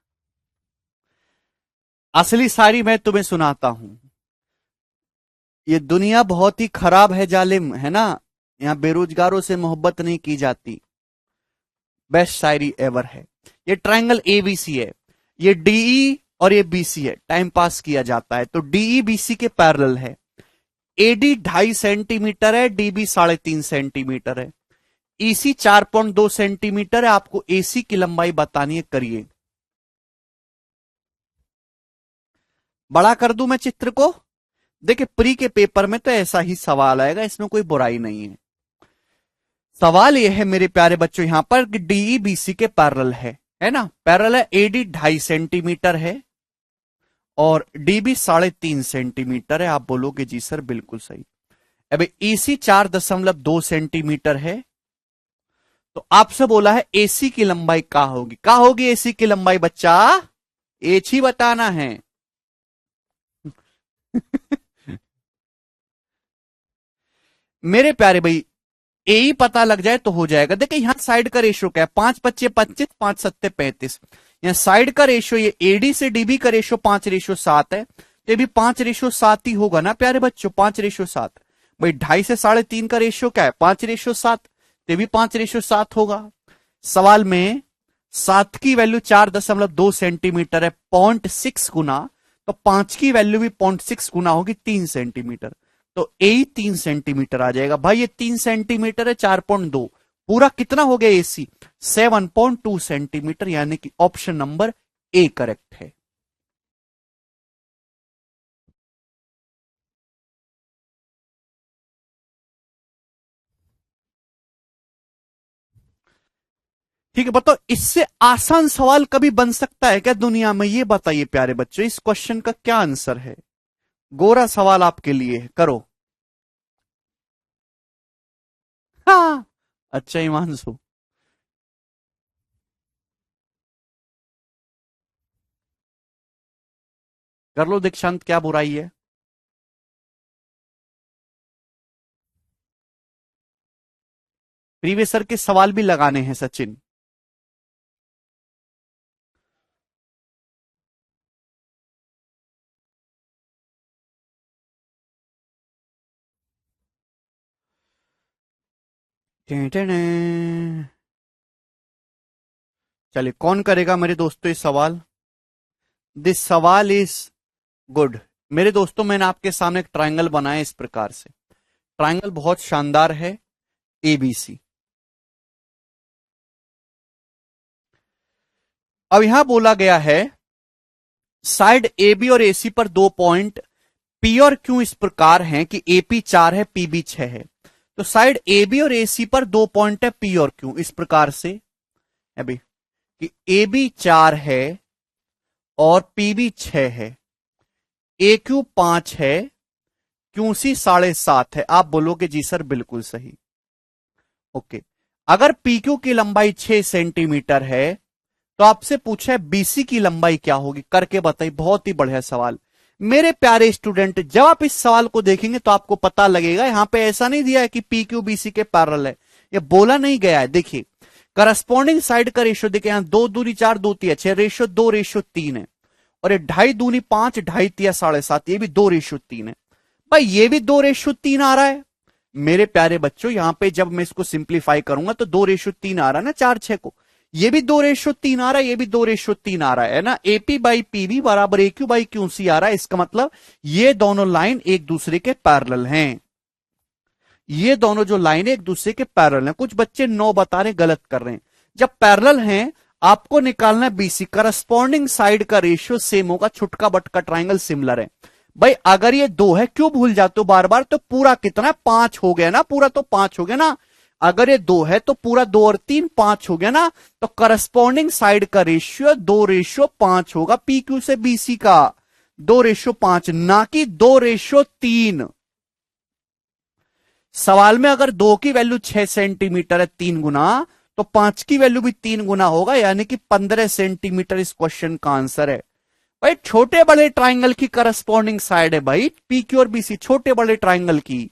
असली शायरी मैं तुम्हें सुनाता हूं। ये दुनिया बहुत ही खराब है, जालिम है ना, यहां बेरोजगारों से मोहब्बत नहीं की जाती। बेस्ट शायरी एवर है। ये ट्रायंगल एबीसी है, ये डीई और ये बीसी है, टाइम पास किया जाता है। तो डीई बीसी के पैरेलल है। एडी 2.5 सेंटीमीटर है, डीबी 3.5 सेंटीमीटर है, ईसी 4.2 सेंटीमीटर है। आपको एसी की लंबाई बतानी है, करिए। बड़ा कर दूं मैं चित्र को? देखिए प्री के पेपर में तो ऐसा ही सवाल आएगा, इसमें कोई बुराई नहीं है। सवाल यह है मेरे प्यारे बच्चों यहां पर कि डीई बीसी के पैरेलल है ना, पैरेलल है। एडी 2.5 सेंटीमीटर है और डीबी 3.5 सेंटीमीटर है। आप बोलोगे जी सर बिल्कुल सही। अब ईसी 4.2 सेंटीमीटर है। तो आपसे बोला है एसी की लंबाई क्या होगी? क्या होगी एसी की लंबाई बच्चा? एच ही बताना है। मेरे प्यारे भाई ए ही पता लग जाए तो हो जाएगा। देखिए यहां साइड का रेशियो क्या है, 5×5 = 25, 5×7 = 35। यहां साइड का रेशियो, ये एडी से डीबी का रेशियो 5:7 है, तो ये भी 5:7 ही होगा ना प्यारे बच्चों, 5:7। भाई 2.5 से 3.5 का रेशियो क्या है, 5:7, तो ये भी 5:7 होगा। सवाल में 7 की वैल्यू 4.2 सेंटीमीटर है, 0.6 गुना, तो 5 की वैल्यू भी 0.6 गुना होगी, 3 सेंटीमीटर। तो ए 3 सेंटीमीटर आ जाएगा। भाई ये 3 सेंटीमीटर है, 4.2 पूरा कितना हो गया एसी? 7.2 सेंटीमीटर, यानी कि ऑप्शन नंबर ए करेक्ट है। ठीक है, बताओ इससे आसान सवाल कभी बन सकता है क्या दुनिया में? ये बताइए प्यारे बच्चों, इस क्वेश्चन का क्या आंसर है? गोरा सवाल आपके लिए है, करो। हाँ अच्छा हिमांशु, कर लो दीक्षांत, क्या बुराई है? प्रीवियस सर के सवाल भी लगाने हैं सचिन। चलिए कौन करेगा मेरे दोस्तों ये सवाल? दिस सवाल इज गुड। मेरे दोस्तों मैंने आपके सामने एक ट्रायंगल बनाया इस प्रकार से। ट्रायंगल बहुत शानदार है, एबीसी। अब यहां बोला गया है साइड ए बी और एसी पर 2 पॉइंट पी और क्यू इस प्रकार हैं कि एपी 4 है, पीबी 6 है। तो साइड ए बी और एसी पर 2 पॉइंट है पी और क्यू, इस प्रकार से अभी कि ए बी 4 है और पीबी 6 है, ए क्यू 5 है, क्यू सी 7.5 है। आप बोलोगे जी सर बिल्कुल सही। ओके, अगर पी क्यू की लंबाई 6 सेंटीमीटर है तो आपसे पूछा है बीसी की लंबाई क्या होगी, करके बताइए। बहुत ही बढ़िया सवाल मेरे प्यारे स्टूडेंट। जब आप इस सवाल को देखेंगे तो आपको पता लगेगा, यहां पे ऐसा नहीं दिया है कि पी क्यू बीसी के पैरेलल है, ये बोला नहीं गया है। देखिए करस्पॉन्डिंग साइड का रेशियो देखिए, यहां 2 दूनी 4, 2 तिया 6, रेशियो 2:3 है। और ये 2.5 दूनी 5, 2.5 तिया 7.5, ये भी 2:3 है। भाई ये भी 2:3 आ रहा है। मेरे प्यारे बच्चों यहां पे जब मैं इसको सिंप्लीफाई करूंगा तो 2:3 आ रहा है ना, 4/6 को। ये भी 2:3 आ रहा है, ये भी 2:3 आ रहा है ना। एपी बाई पीबी बराबर एक्यू बाई क्यू सी आ रहा है। इसका मतलब ये दोनों लाइन एक दूसरे के पैरेलल हैं। ये दोनों जो लाइन एक दूसरे के पैरेलल हैं। कुछ बच्चे 9 बता रहे, गलत कर रहे हैं। जब पैरेलल हैं आपको निकालना है बीसी। करस्पॉन्डिंग साइड का रेशियो सेम होगा, छुटका बटका ट्राइंगल सिमिलर है। भाई अगर ये 2 है, क्यों भूल जाते हो बार बार? तो पूरा कितना 5 हो गया ना, पूरा तो 5 हो गया ना। अगर ये 2 है तो पूरा 2 और 3 5 हो गया ना, तो करस्पॉन्डिंग साइड का रेशियो 2:5 होगा पी क्यू से बीसी का, 2:5, ना कि 2:3। सवाल में अगर 2 की वैल्यू 6 सेंटीमीटर है 3 गुना, तो 5 की वैल्यू भी 3 गुना होगा, यानी कि 15 सेंटीमीटर इस क्वेश्चन का आंसर है। भाई छोटे बड़े ट्राइंगल की करस्पॉन्डिंग साइड है भाई पी क्यू और बीसी, छोटे बड़े ट्राइंगल की।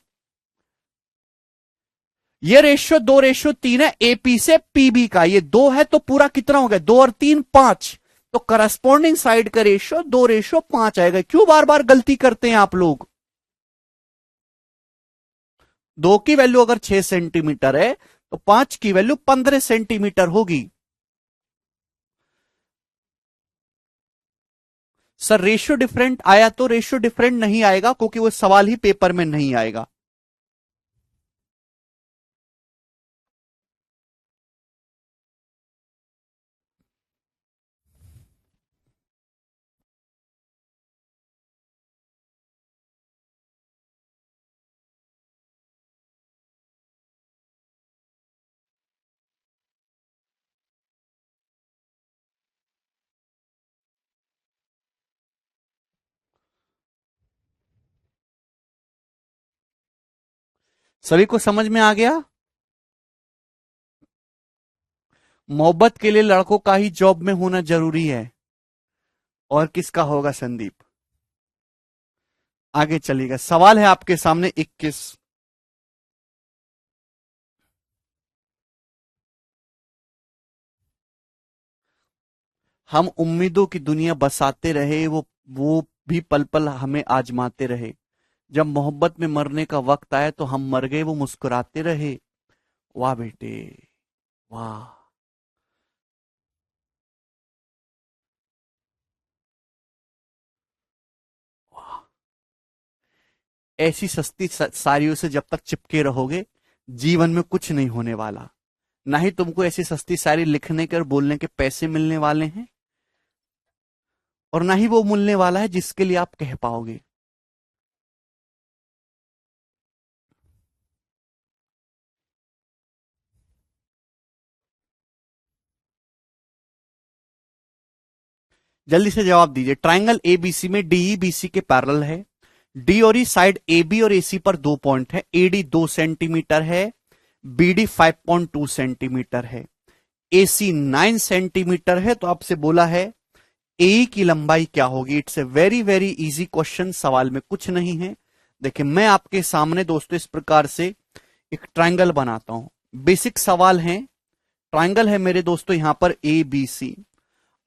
ये रेशियो 2:3 है एपी से पीबी का, ये 2 है तो पूरा कितना हो गया, 2 और 3 5, तो करस्पॉन्डिंग साइड का रेशियो 2:5 आएगा। क्यों बार बार गलती करते हैं आप लोग? 2 की वैल्यू अगर 6 सेंटीमीटर है तो 5 की वैल्यू 15 सेंटीमीटर होगी। सर रेशियो डिफरेंट आया, तो रेशियो डिफरेंट नहीं आएगा क्योंकि वो सवाल ही पेपर में नहीं आएगा। सभी को समझ में आ गया? मोहब्बत के लिए लड़कों का ही जॉब में होना जरूरी है, और किसका होगा संदीप? आगे चलिएगा, सवाल है आपके सामने 21। हम उम्मीदों की दुनिया बसाते रहे, वो भी पल पल हमें आजमाते रहे। जब मोहब्बत में मरने का वक्त आया तो हम मर गए, वो मुस्कुराते रहे। वाह बेटे वाह। वाह, ऐसी सस्ती साड़ियों से जब तक चिपके रहोगे जीवन में कुछ नहीं होने वाला। ना ही तुमको ऐसी सस्ती साड़ी लिखने के और बोलने के पैसे मिलने वाले हैं, और ना ही वो मिलने वाला है जिसके लिए आप कह पाओगे। जल्दी से जवाब दीजिए। ट्राइंगल एबीसी में डीई बीसी के पैरेलल है, डी और ई साइड एबी और एसी पर 2 पॉइंट है, एडी 2 सेंटीमीटर है, बीडी 5.2 सेंटीमीटर है, एसी 9 सेंटीमीटर है। तो आपसे बोला है ए की लंबाई क्या होगी। It's a very very easy question, सवाल में कुछ नहीं है। देखिए मैं आपके सामने दोस्तों इस प्रकार से एक ट्राइंगल बनाता हूं, बेसिक सवाल है। ट्राइंगल है मेरे दोस्तों यहां पर ए बी सी।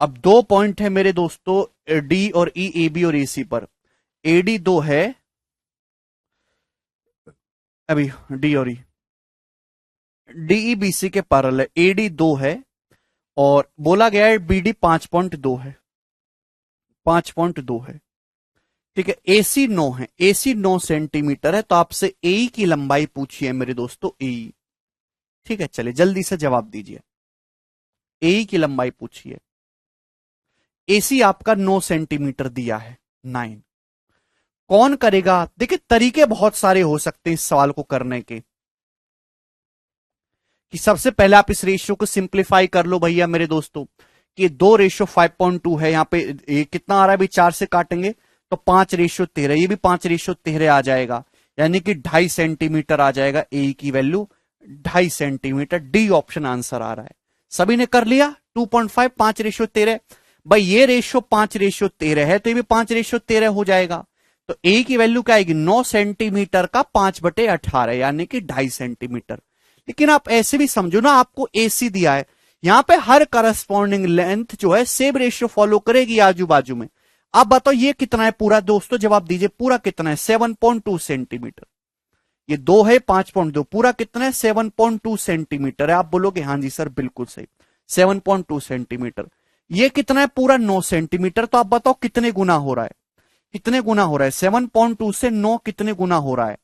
अब 2 पॉइंट है मेरे दोस्तों डी और ई, ए बी और ए सी पर। एडी 2 है, अभी डी और ई, डीई बी सी के पैरेलल है, एडी 2 है, और बोला गया है बीडी 5.2 है, 5.2 है। ठीक है, एसी 9 है, एसी 9 सेंटीमीटर है। तो आपसे ए की लंबाई पूछी है मेरे दोस्तों, ए। ठीक है, चलिए जल्दी से जवाब दीजिए। ए की लंबाई पूछी है, एसी आपका 9 सेंटीमीटर दिया है, 9। कौन करेगा? देखिए तरीके बहुत सारे हो सकते हैं इस सवाल को करने के, कि सबसे पहले आप इस रेशियो को सिंप्लीफाई कर लो भैया मेरे दोस्तों, कि 2:5.2 है। यहां पे ये कितना आ रहा है अभी, 4 से काटेंगे तो 5:13, ये भी 5:13 आ जाएगा, यानी कि 2.5 सेंटीमीटर आ जाएगा। ए की value 2.5 centimetre, D option answer आ रहा है। सभी ने कर लिया? 2.5 5:13। भाई ये रेशियो 5:13 है तो ये भी 5:13 हो जाएगा। तो ए की वैल्यू क्या आएगी, 9 सेंटीमीटर का 5/18, यानी कि 2.5 सेंटीमीटर। लेकिन आप ऐसे भी समझो ना, आपको एसी दिया है, यहां पे हर करस्पॉन्डिंग लेंथ जो है सेम रेशियो फॉलो करेगी आजू बाजू में। आप बताओ ये कितना है पूरा, दोस्तों जवाब दीजिए, पूरा कितना है? 7.2 सेंटीमीटर। ये 2 है 5.2, पूरा कितना है? 7.2 सेंटीमीटर है। आप बोलोगे हाँ जी सर बिल्कुल सही, 7.2 सेंटीमीटर। ये कितना है? पूरा 9 सेंटीमीटर। तो आप बताओ कितने गुना हो रहा है, कितने गुना हो रहा है? 7.2 से 9 कितने गुना हो रहा है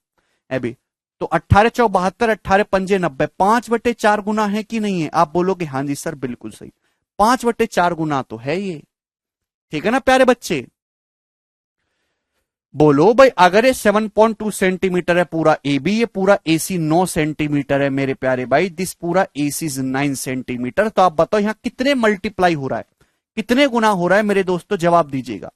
अभी? तो 18 चौ 72, 18 पंजे 90, 5/4 गुना है कि नहीं है? आप बोलोगे हाँ जी सर बिल्कुल सही, 5/4 गुना तो है ये। ठीक है ना प्यारे बच्चे? बोलो भाई, अगर ये 7.2 सेंटीमीटर है पूरा ए बी, ये पूरा एसी 9 सेंटीमीटर है मेरे प्यारे भाई, दिस पूरा एसी इज 9 सेंटीमीटर, तो आप बताओ यहां कितने मल्टीप्लाई हो रहा है, कितने गुना हो रहा है मेरे दोस्तों, जवाब दीजिएगा।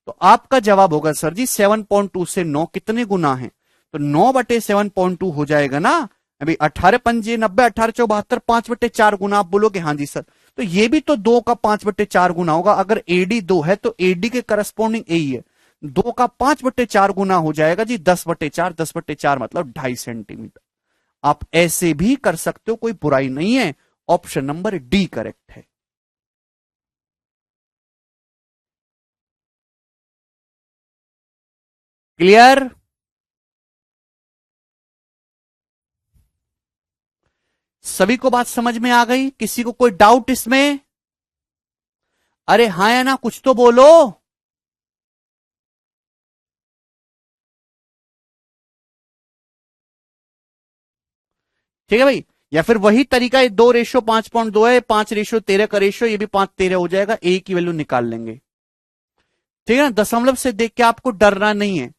तो आपका जवाब होगा सर जी 7.2 से 9 कितने गुना है, तो 9/7.2 हो जाएगा ना। अभी 18×5 = 90, 18×4 = 5/4 गुना। आप बोलोगे हाँ जी सर, तो ये भी तो 2 का 5/4 गुना होगा। अगर एडी 2 है तो एडी के करस्पॉन्डिंग यही है, 2 का 5/4 गुना हो जाएगा जी 10/4, 10/4 मतलब 2.5 सेंटीमीटर। आप ऐसे भी कर सकते हो, कोई बुराई नहीं है। ऑप्शन नंबर डी करेक्ट है। क्लियर? सभी को बात समझ में आ गई? किसी को कोई डाउट इसमें? अरे हाँ या ना, कुछ तो बोलो। ठीक है भाई, या फिर वही तरीका 2:5.2 है, 5:13 का रेशियो, ये भी 5:13 हो जाएगा, ए की वैल्यू निकाल लेंगे। ठीक है ना, दशमलव से देख के आपको डरना नहीं है।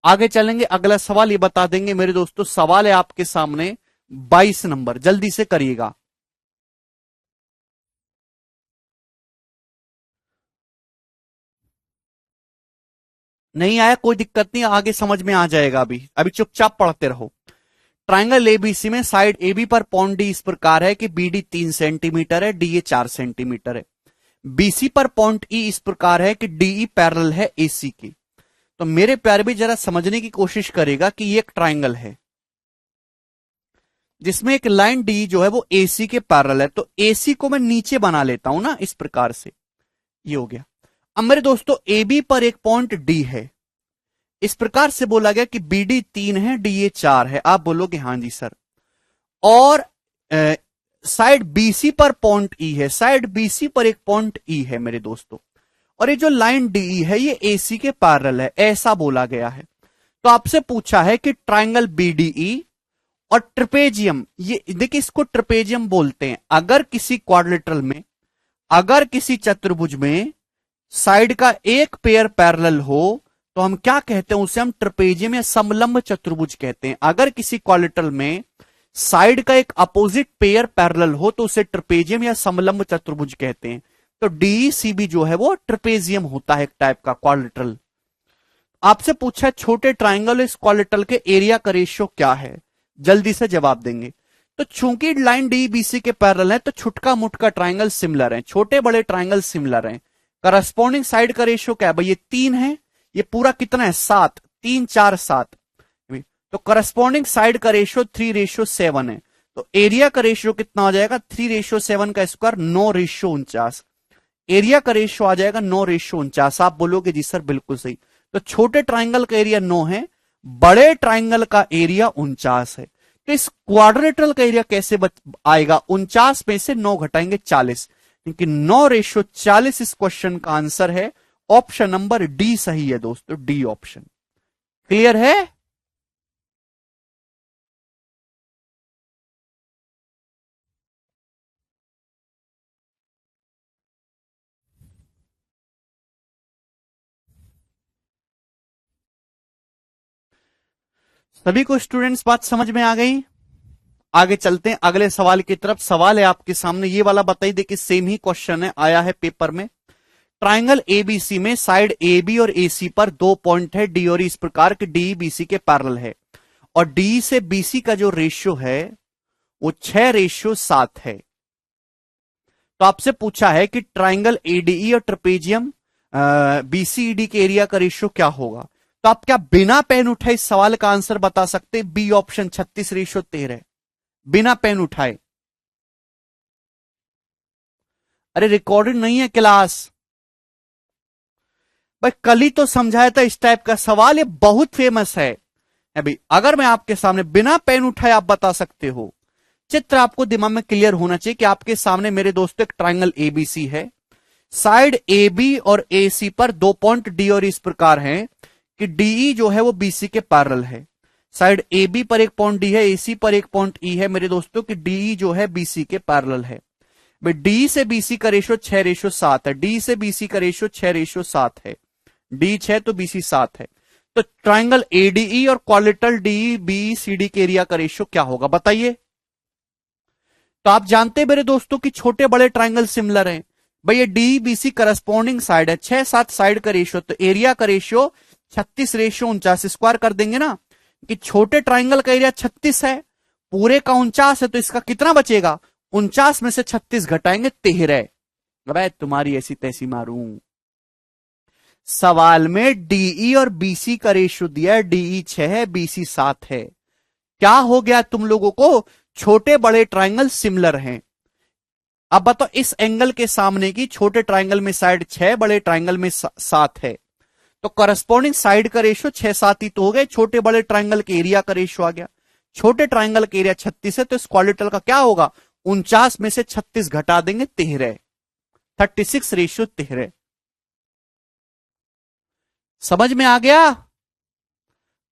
आगे चलेंगे, अगला सवाल ये बता देंगे मेरे दोस्तों। सवाल है आपके सामने 22 नंबर, जल्दी से करिएगा। नहीं आया कोई दिक्कत नहीं, आगे समझ में आ जाएगा। अभी अभी चुपचाप पढ़ते रहो। ट्राइंगल एबीसी में साइड एबी पर पॉइंट डी इस प्रकार है कि बीडी 3 सेंटीमीटर है, डीए 4 सेंटीमीटर है। बीसी पर पॉइंट ई इस प्रकार है कि डीई पैरेलल है एसी की। तो मेरे प्यारे भी जरा समझने की कोशिश करेगा कि ये एक ट्राइंगल है जिसमें एक लाइन डी जो है वो एसी के पैरेलल है। तो एसी को मैं नीचे बना लेता हूं ना, इस प्रकार से, ये हो गया। अब मेरे दोस्तों ए बी पर एक पॉइंट डी है, इस प्रकार से बोला गया कि बी डी 3 है, डी ए 4 है। आप बोलोगे हाँ जी सर। और साइड बीसी पर पॉइंट ई है, साइड बीसी पर एक पॉइंट ई है मेरे दोस्तों, और ये जो लाइन डी है ये एसी के पैरेलल है, ऐसा बोला गया है। तो आपसे पूछा है कि ट्राइंगल बीडीई और ट्रिपेजियम, ये देखिए इसको ट्रिपेजियम बोलते हैं। अगर किसी क्वाड्रिलेटरल में, अगर किसी चतुर्भुज में साइड का एक पेयर पैरेलल हो तो हम क्या कहते हैं, उसे हम ट्रेपेजियम या समलंब चतुर्भुज कहते हैं। अगर किसी क्वाड्रिलेटरल में साइड का एक अपोजिट पेयर पैरेलल हो तो उसे ट्रेपेजियम या समलंब चतुर्भुज कहते हैं। तो डीईसीबी जो है वो ट्रेपेजियम होता है, एक टाइप का क्वाड्रिलेटरल। आपसे पूछा है छोटे ट्राइंगल इस क्वाड्रिलेटरल के एरिया का रेशियो क्या है, जल्दी से जवाब देंगे। तो चूंकि लाइन डी बीसी के पैरेलल है तो छुटका मुटका ट्राइंगल सिमिलर है, छोटे बड़े ट्राइंगल सिमिलर हैं। करस्पॉन्डिंग साइड का रेशियो क्या है भाई, ये 3 है, ये पूरा कितना है 7, 3 4 7। तो करस्पॉन्डिंग साइड का रेशियो 3:7 है। तो एरिया का रेशियो कितना हो जाएगा, 3:7 का स्क्वायर 9:49। एरिया का रेशियो आ जाएगा 9:49। आप बोलोगे जी सर बिल्कुल सही। तो छोटे ट्राइंगल का एरिया 9 है, बड़े ट्राइंगल का एरिया 49 है। तो इस क्वाड्रिलेटरल का एरिया कैसे आएगा, 49 में से 9 घटाएंगे 40, क्योंकि 9:40 इस क्वेश्चन का आंसर है। ऑप्शन नंबर डी सही है दोस्तों, डी ऑप्शन। क्लियर है? सभी को स्टूडेंट्स बात समझ में आ गई? आगे चलते हैं अगले सवाल की तरफ। सवाल है आपके सामने ये वाला, बताइए, देखिए सेम ही क्वेश्चन है, आया है पेपर में। ट्राइंगल एबीसी में साइड ए बी और एसी पर 2 पॉइंट है, डी और इस प्रकार के डी बीसी के पैरेलल है, और डी से बीसी का जो रेशियो है वो 6:7 है। तो आपसे पूछा है कि ट्राइंगल एडीई और ट्रेपेजियम बीसीईडी के एरिया का रेशियो क्या होगा। तो आप क्या बिना पेन उठाए इस सवाल का आंसर बता सकते? बी ऑप्शन 36:13, बिना पेन उठाए। अरे रिकॉर्डेड नहीं है क्लास भाई, कल ही तो समझाया था इस टाइप का सवाल, ये बहुत फेमस है अभी। अगर मैं आपके सामने बिना पेन उठाए आप बता सकते हो, चित्र आपको दिमाग में क्लियर होना चाहिए कि आपके सामने मेरे दोस्तों एक ट्राइंगल एबीसी है, साइड ए बी और ए सी पर 2 पॉइंट डी और इस प्रकार हैं कि डीई जो है वो बीसी के पैरेलल है। साइड ए बी पर एक पॉइंट डी है, एसी पर एक पॉइंट ई है मेरे दोस्तों कि डीई जो है बीसी के पैरेलल है। भाई डी से बीसी का रेशियो 6:7 है, डी से बीसी का रेशियो 6:7 है, डी 6 तो बीसी 7 है। तो ट्राइंगल एडीई और क्वालिटल डी बी सी डी के एरिया का रेशियो क्या होगा बताइए। तो आप जानते हैं मेरे दोस्तों कि छोटे बड़े ट्राइंगल सिमिलर हैं। भाई ये D B C corresponding side है, 6-7 साइड का रेशियो, तो एरिया का रेशियो 36:49 स्क्वायर कर देंगे ना, कि छोटे ट्राइंगल का एरिया 36 है, पूरे का 49 है, तो इसका कितना बचेगा, 49 में से 36 घटाएंगे 13। अबे तुम्हारी ऐसी तैसी मारूं। सवाल में डीई और बीसी का रेशियो दिया है, डीई 6 है, बीसी 7 है। क्या हो गया तुम लोगों को, छोटे बड़े ट्राइंगल सिमिलर हैं। अब बताओ इस एंगल के सामने की छोटे ट्राइंगल में साइड 6, बड़े ट्राइंगल में 7 है, तो करस्पॉन्डिंग साइड का रेशियो 6-7 ही तो हो गए। छोटे बड़े ट्राइंगल के एरिया का रेशियो आ गया, छोटे ट्राइंगल का एरिया 36 है, तो इस क्वाड्रेटल का क्या होगा, 49 में से 36 घटा देंगे 13, 36:13। समझ में आ गया।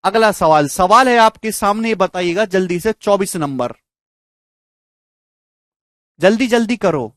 अगला सवाल, सवाल है आपके सामने, बताइएगा जल्दी से, 24 नंबर, जल्दी जल्दी करो।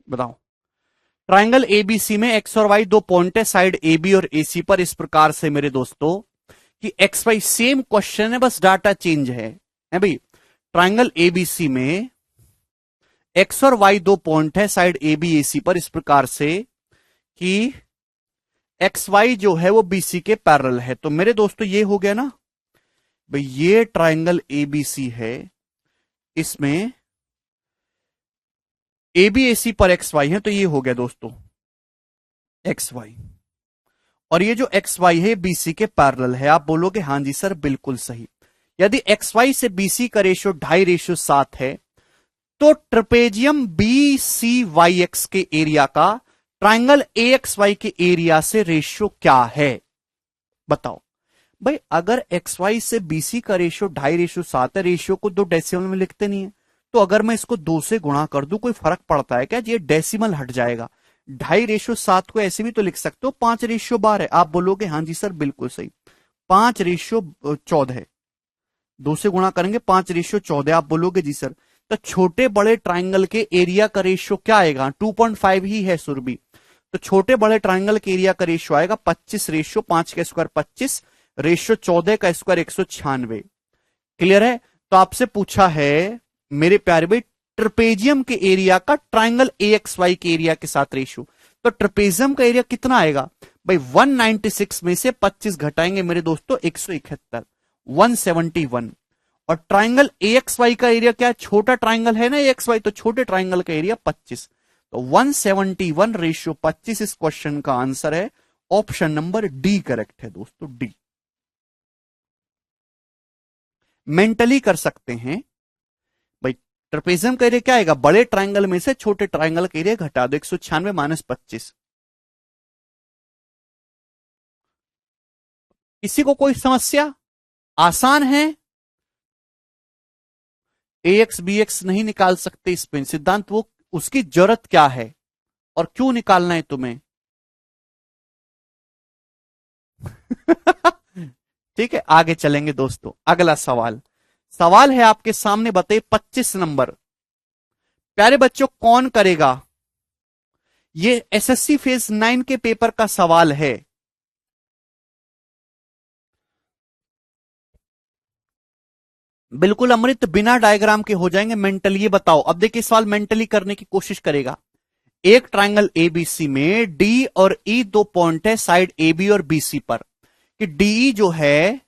बताओ। ट्राइंगल एबीसी में एक्स और वाई दो पॉइंट है साइड ए बी और ए सी पर, इस प्रकार से मेरे दोस्तों कि एक्स वाई सेम क्वेश्चन है, बस डाटा चेंज है भाई। ट्राइंगल एबीसी में एक्स और वाई दो पॉइंट है साइड ए बी ए सी पर, इस प्रकार से कि एक्स वाई जो है वो बीसी के पैरेलल है। तो मेरे दोस्तों ये हो गया ना भाई, ये ट्राइंगल एबीसी है, इसमें ए बी ए सी पर एक्स वाई है, तो ये हो गया दोस्तों एक्स वाई, और ये जो एक्स वाई है बीसी के पैरेलल है। आप बोलोगे हां जी सर बिल्कुल सही। यदि एक्स वाई से बीसी का रेशियो 2.5:7 है, तो trapezium B C Y X के एरिया का ट्राइंगल ए एक्स वाई के एरिया से रेशियो क्या है बताओ। भाई अगर एक्स वाई से बीसी का रेशियो 2.5:7 है, रेशियो को दो डेसिमल में लिखते नहीं है, तो अगर मैं इसको 2 से गुणा कर दूं कोई फर्क पड़ता है क्या, ये डेसिमल हट जाएगा। 2.5:7 को ऐसे भी तो लिख सकते हो 5:12 है। आप बोलोगे हाँ जी सर बिल्कुल सही, 5:14 है, 2 से गुणा करेंगे 5:14। आप बोलोगे जी सर, तो छोटे बड़े ट्राइंगल के एरिया का रेशियो क्या आएगा, 2.5 ही है सुरभि, तो छोटे बड़े ट्राइंगल के एरिया का रेशियो आएगा 25:5 का स्क्वायर 25, रेशियो 14 का स्क्वायर 196। क्लियर है। तो आपसे पूछा है मेरे प्यारे भाई, ट्रपेजियम के एरिया का ट्राइंगल ए एक्स वाई के एरिया के साथ रेशियो, तो ट्रपेजियम का एरिया कितना आएगा भाई, 196 में से 25 घटाएंगे मेरे दोस्तों 171, 171। और ट्राइंगल ए एक्स वाई का एरिया क्या है, छोटा ट्राइंगल है ना ए एक्स वाई, तो छोटे ट्राइंगल का एरिया 25, तो 171:25 इस क्वेश्चन का आंसर है। ऑप्शन नंबर डी करेक्ट है दोस्तों, डी। मेंटली कर सकते हैं भाई, ट्रपेजियम का एरिया क्या आएगा, बड़े ट्राइंगल में से छोटे ट्राइंगल का एरिया घटा दो, 196 - 25। किसी को कोई समस्या, आसान है। ए एक्स बी एक्स नहीं निकाल सकते इसमें, सिद्धांत वो उसकी जरूरत क्या है और क्यों निकालना है तुम्हें। ठीक है, आगे चलेंगे दोस्तों। अगला सवाल, सवाल है आपके सामने, बताइए 25 नंबर। प्यारे बच्चों कौन करेगा, ये एसएससी फेज 9 के पेपर का सवाल है। बिल्कुल अमृत, बिना डायग्राम के हो जाएंगे मेंटली। ये बताओ, अब देखिए सवाल मेंटली करने की कोशिश करेगा। एक ट्राइंगल एबीसी में डी और ई दो पॉइंट है साइड ए बी और बीसी पर, कि डी जो है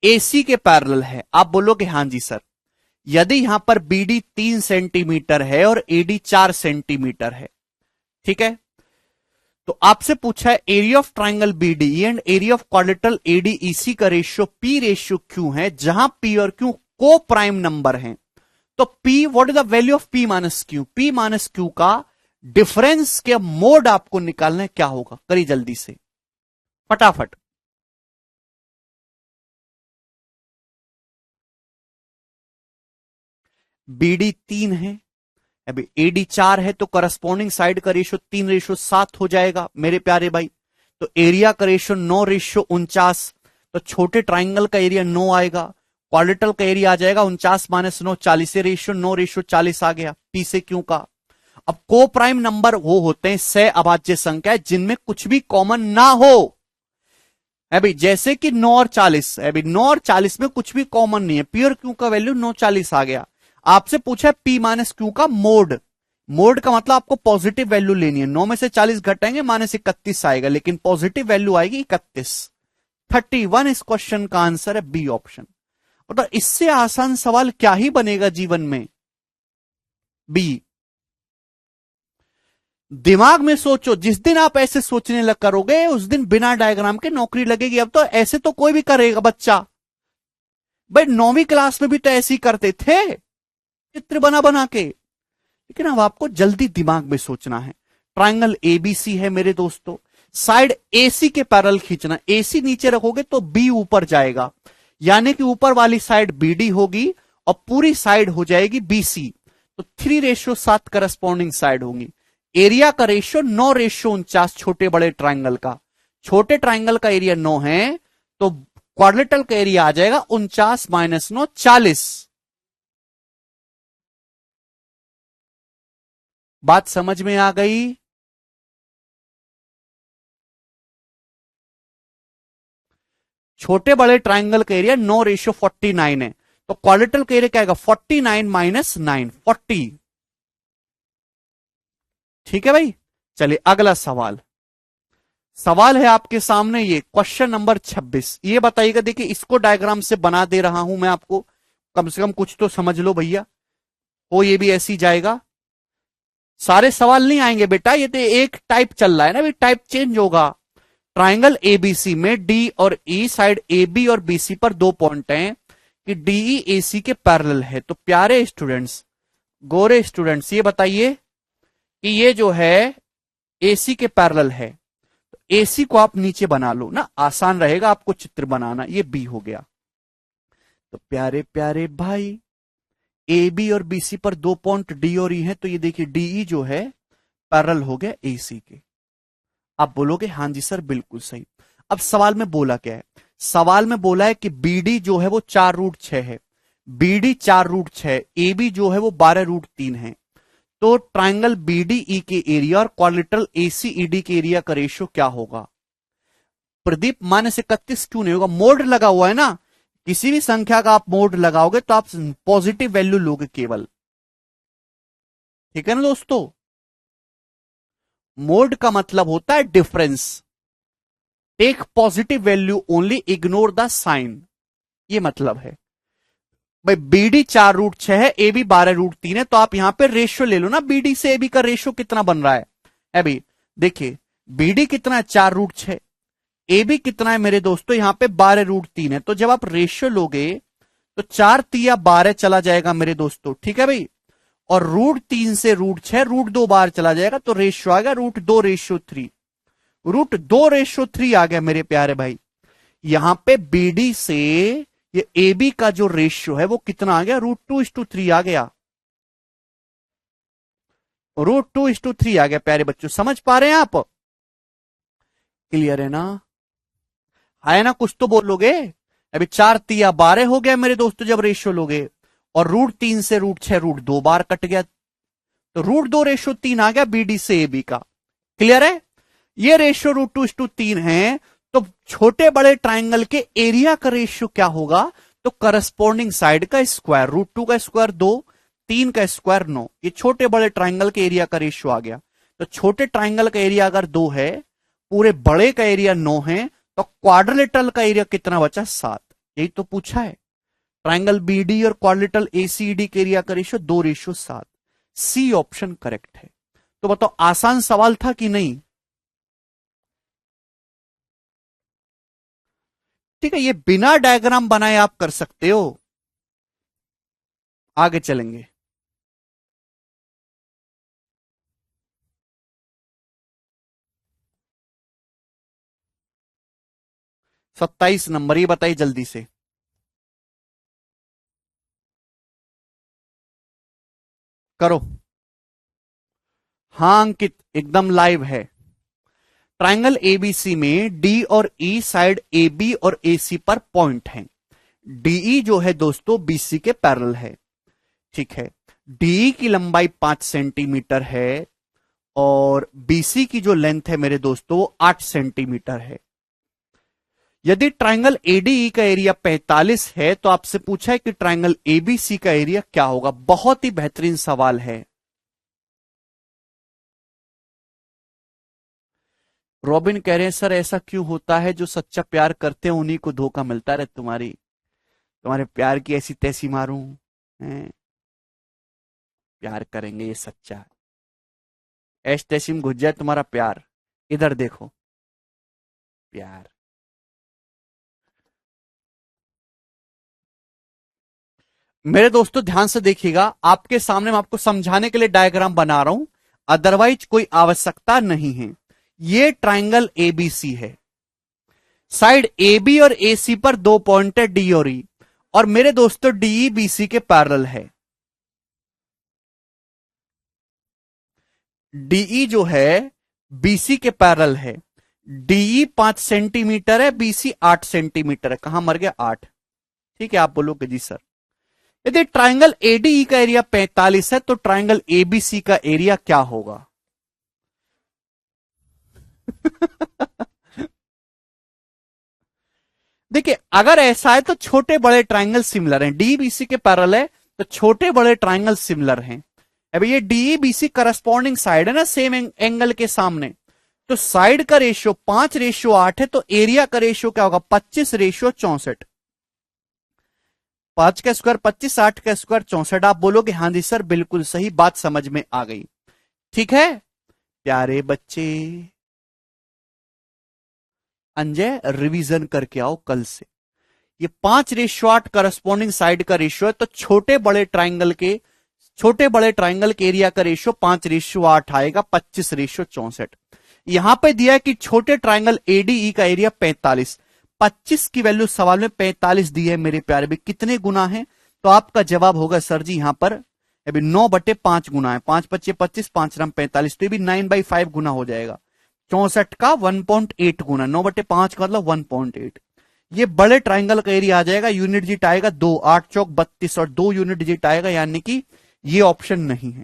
एसी के पैरेलल है। आप बोलोगे हां जी सर, यदि यहां पर बीडी 3 सेंटीमीटर है और एडी 4 सेंटीमीटर है, ठीक है, तो आपसे पूछा है area of triangle BD and area of quadrilateral ADEC का रेशियो पी रेशियो क्यू है, जहां पी और क्यू को प्राइम नंबर है। तो P what is the value of P minus Q? P minus Q का डिफरेंस के मोड आपको निकालना है, क्या होगा? करिए जल्दी से फटाफट। BD 3 है, अभी AD 4 है, तो करस्पॉन्डिंग साइड का रेशियो 3:7 हो जाएगा मेरे प्यारे भाई। तो एरिया का रेशियो 9:49, तो छोटे ट्राइंगल का एरिया 9 आएगा, क्वाड्रिलेटरल का एरिया आ जाएगा 49 - 9 40, रेशियो 9:40 आ गया पी से क्यू का। अब को प्राइम नंबर वो होते हैं सह अभाज्य संख्या जिनमें कुछ भी कॉमन ना हो, है भाई, जैसे कि 9 और 40 है भाई, 9 और 40 में कुछ भी कॉमन नहीं है, पी और क्यू का वैल्यू 9:40 आ गया। आपसे पूछा पी माइनस क्यू का मोड, मोड का मतलब आपको पॉजिटिव वैल्यू लेनी है, 9 में से 40 घटाएंगे -31 आएगा, लेकिन पॉजिटिव वैल्यू आएगी 31, 31 इस क्वेश्चन का आंसर है बी ऑप्शन। तो इससे आसान सवाल क्या ही बनेगा जीवन में? बी। दिमाग में सोचो, जिस दिन आप ऐसे सोचने लग करोगे उस दिन बिना डायग्राम के नौकरी लगेगी। अब तो ऐसे तो कोई भी करेगा बच्चा, भाई 9वीं क्लास में भी तो ऐसे ही करते थे, चित्र बना बना के। लेकिन अब आपको जल्दी दिमाग में सोचना है। ट्राइंगल एबीसी है मेरे दोस्तों, साइड एसी के पैरेलल खींचना, एसी नीचे रखोगे तो बी ऊपर जाएगा, यानी कि ऊपर वाली साइड बीडी होगी और पूरी साइड हो जाएगी बीसी। तो 3:7 करस्पॉन्डिंग साइड होंगी। एरिया का रेशियो 9:49, छोटे बड़े ट्राइंगल का, छोटे ट्राइंगल का एरिया 9 है, तो क्वाड्रिलेटरल का एरिया आ जाएगा 49 - 9 40। बात समझ में आ गई? छोटे बड़े ट्राइंगल का एरिया 9:49 है, तो क्वाड्रिलेटरल का एरिया क्या आएगा? 49 - 9 40। ठीक है भाई, चलिए अगला सवाल। सवाल है आपके सामने ये क्वेश्चन नंबर 26। ये बताइएगा, देखिए इसको डायग्राम से बना दे रहा हूं मैं आपको, कम से कम कुछ तो समझ लो भैया, हो ये भी ऐसी जाएगा। सारे सवाल नहीं आएंगे बेटा, ये तो एक टाइप चल रहा है ना, भी टाइप चेंज होगा। ट्राइंगल एबीसी में डी और ई साइड ए बी और बीसी पर 2 पॉइंट हैं कि डीई एसी के पैरेलल है। तो प्यारे स्टूडेंट्स, गोरे स्टूडेंट्स, ये बताइए कि ये जो है एसी के पैरेलल है, तो एसी को आप नीचे बना लो ना, आसान रहेगा आपको चित्र बनाना। ये बी हो गया। तो प्यारे प्यारे भाई, ए बी और बीसी पर 2 पॉइंट डी और ई है, तो ये देखिए डीई जो है पैरेलल हो गया एसी के। आप बोलोगे हाँ जी सर बिल्कुल सही। अब सवाल में बोला क्या है? सवाल में बोला है कि बीडी जो है वो 4√6 है, बीडी 4√6, ए बी जो है वो 12√3 है। तो ट्राइंगल बीडीई के एरिया और क्वाड्रिलेटरल एसीईडी के एरिया का रेशियो क्या होगा? प्रदीप -31 क्यों नहीं होगा? मोड लगा हुआ है ना, किसी भी संख्या का आप मोड लगाओगे तो आप पॉजिटिव वैल्यू लोगे केवल। ठीक है ना दोस्तों? मोड का मतलब होता है difference, take positive value only, ignore the sign, ये मतलब है। भाई बीडी 4√6 है, ए बी 12√3 है, तो आप यहां पे रेशियो ले लो ना, बीडी से ए बी का रेशियो कितना बन रहा है? अभी देखिए बीडी कितना है? 4√6, ए बी कितना है मेरे दोस्तों? यहां पे 12√3 है। तो जब आप रेशियो लोगे तो 4 तिया 12 चला जाएगा मेरे दोस्तों, ठीक है भाई, और √3 से √6 √2 बार चला जाएगा, तो रेशियो आ गया √2:3, √2:3 आ गया मेरे प्यारे भाई। यहां पे बीडी से ये ए बी का जो रेशियो है वो कितना आ गया? √2:3 आ गया, √2:3 आ गया। प्यारे बच्चों समझ पा रहे हैं आप? क्लियर है ना? है ना? कुछ तो बोलोगे। अभी 4 तिया 12 हो गया मेरे दोस्तों जब रेशियो लोगे, और √3 से √6 √2 बार कट गया, तो √2:3 आ गया बीडी से ए बी का। क्लियर है? ये रेशियो √2:3 है, तो छोटे बड़े ट्राइंगल के एरिया का रेशियो क्या होगा? तो करस्पॉन्डिंग साइड का स्क्वायर, √2 का स्क्वायर 2, 3 का स्क्वायर 9, ये छोटे बड़े ट्राइंगल के एरिया का रेशियो आ गया। तो छोटे ट्राइंगल का एरिया अगर 2 है, पूरे बड़े का एरिया 9 है, तो क्वाड्रिलेटरल का एरिया कितना बचा? 7। यही तो पूछा है। ट्राइंगल बीडी और क्वाड्रिलेटरल एसीडी के एरिया का रेशियो 2:7। सी ऑप्शन करेक्ट है। तो बताओ आसान सवाल था कि नहीं? ठीक है, ये बिना डायग्राम बनाए आप कर सकते हो। आगे चलेंगे। सत्ताईस नंबर, ये बताइए जल्दी से। करो। हाँ अंकित, एकदम लाइव है। ट्रायंगल एबीसी में डी और ई साइड ए बी और ए सी पर पॉइंट हैं। डीई जो है दोस्तों बीसी के पैरेलल है। ठीक है, डीई की लंबाई 5 सेंटीमीटर है और बीसी की जो लेंथ है मेरे दोस्तों वो 8 सेंटीमीटर है। यदि ट्रायंगल एडीई का एरिया 45 है तो आपसे पूछा है कि ट्रायंगल एबीसी का एरिया क्या होगा। बहुत ही बेहतरीन सवाल है। रॉबिन कह रहे हैं सर ऐसा क्यों होता है, जो सच्चा प्यार करते हैं उन्हीं को धोखा मिलता है। तुम्हारे प्यार की ऐसी तैसी मारूं हैं? प्यार करेंगे ये सच्चा है। ऐश तैसी में घुस जाए तुम्हारा प्यार, इधर देखो प्यार। मेरे दोस्तों ध्यान से देखिएगा, आपके सामने मैं आपको समझाने के लिए डायग्राम बना रहा हूं, अदरवाइज कोई आवश्यकता नहीं है। ये ट्रायंगल एबीसी है। साइड ए बी और ए सी पर दो पॉइंट है डी और ई, और मेरे दोस्तों डीई बीसी के पैरेलल है। डीई जो है बीसी के पैरेलल है। डीई 5 सेंटीमीटर है, बीसी 8 सेंटीमीटर है। कहां मर गया 8। ठीक है, आप बोलोगे जी सर यदि ट्रायंगल एडीई का एरिया 45 है तो ट्रायंगल एबीसी का एरिया क्या होगा? देखिए, अगर ऐसा है तो छोटे बड़े ट्रायंगल सिमिलर हैं। डीबीसी के पैरेलल है तो छोटे बड़े ट्रायंगल सिमिलर हैं। अब ये डीबीसी करस्पॉन्डिंग साइड है ना, सेम एंगल के सामने, तो साइड का रेशियो 5:8 है, तो एरिया का रेशियो क्या होगा? 25:64। 5 का स्क्वायर 25, 8 का स्क्वायर 64। आप बोलोगे हाँ जी सर बिल्कुल सही बात, समझ में आ गई। ठीक है प्यारे बच्चे, अंजय रिवीजन करके आओ कल से। ये 5:8 करस्पॉन्डिंग साइड का रेशियो है, तो छोटे बड़े ट्राइंगल के एरिया का रेशियो 5:8 आएगा, 25:64। यहां पे दिया है कि छोटे ट्राइंगल एडीई का एरिया 45। 25 की वैल्यू सवाल में 45 दी है मेरे प्यारे भी, कितने गुना है? तो आपका जवाब होगा सर जी यहां पर अभी 9/5 गुना है। 5×5 = 25, 5×45, तो ये भी 9/5 गुना हो जाएगा। 64 का 1.8 गुना, 9/5 का मतलब 1.8। ये बड़े ट्राइंगल का एरिया आ जाएगा। यूनिट डिजिट आएगा 2, 8 चौक 32 और 2 यूनिट डिजिट आएगा, यानी कि ये ऑप्शन नहीं है।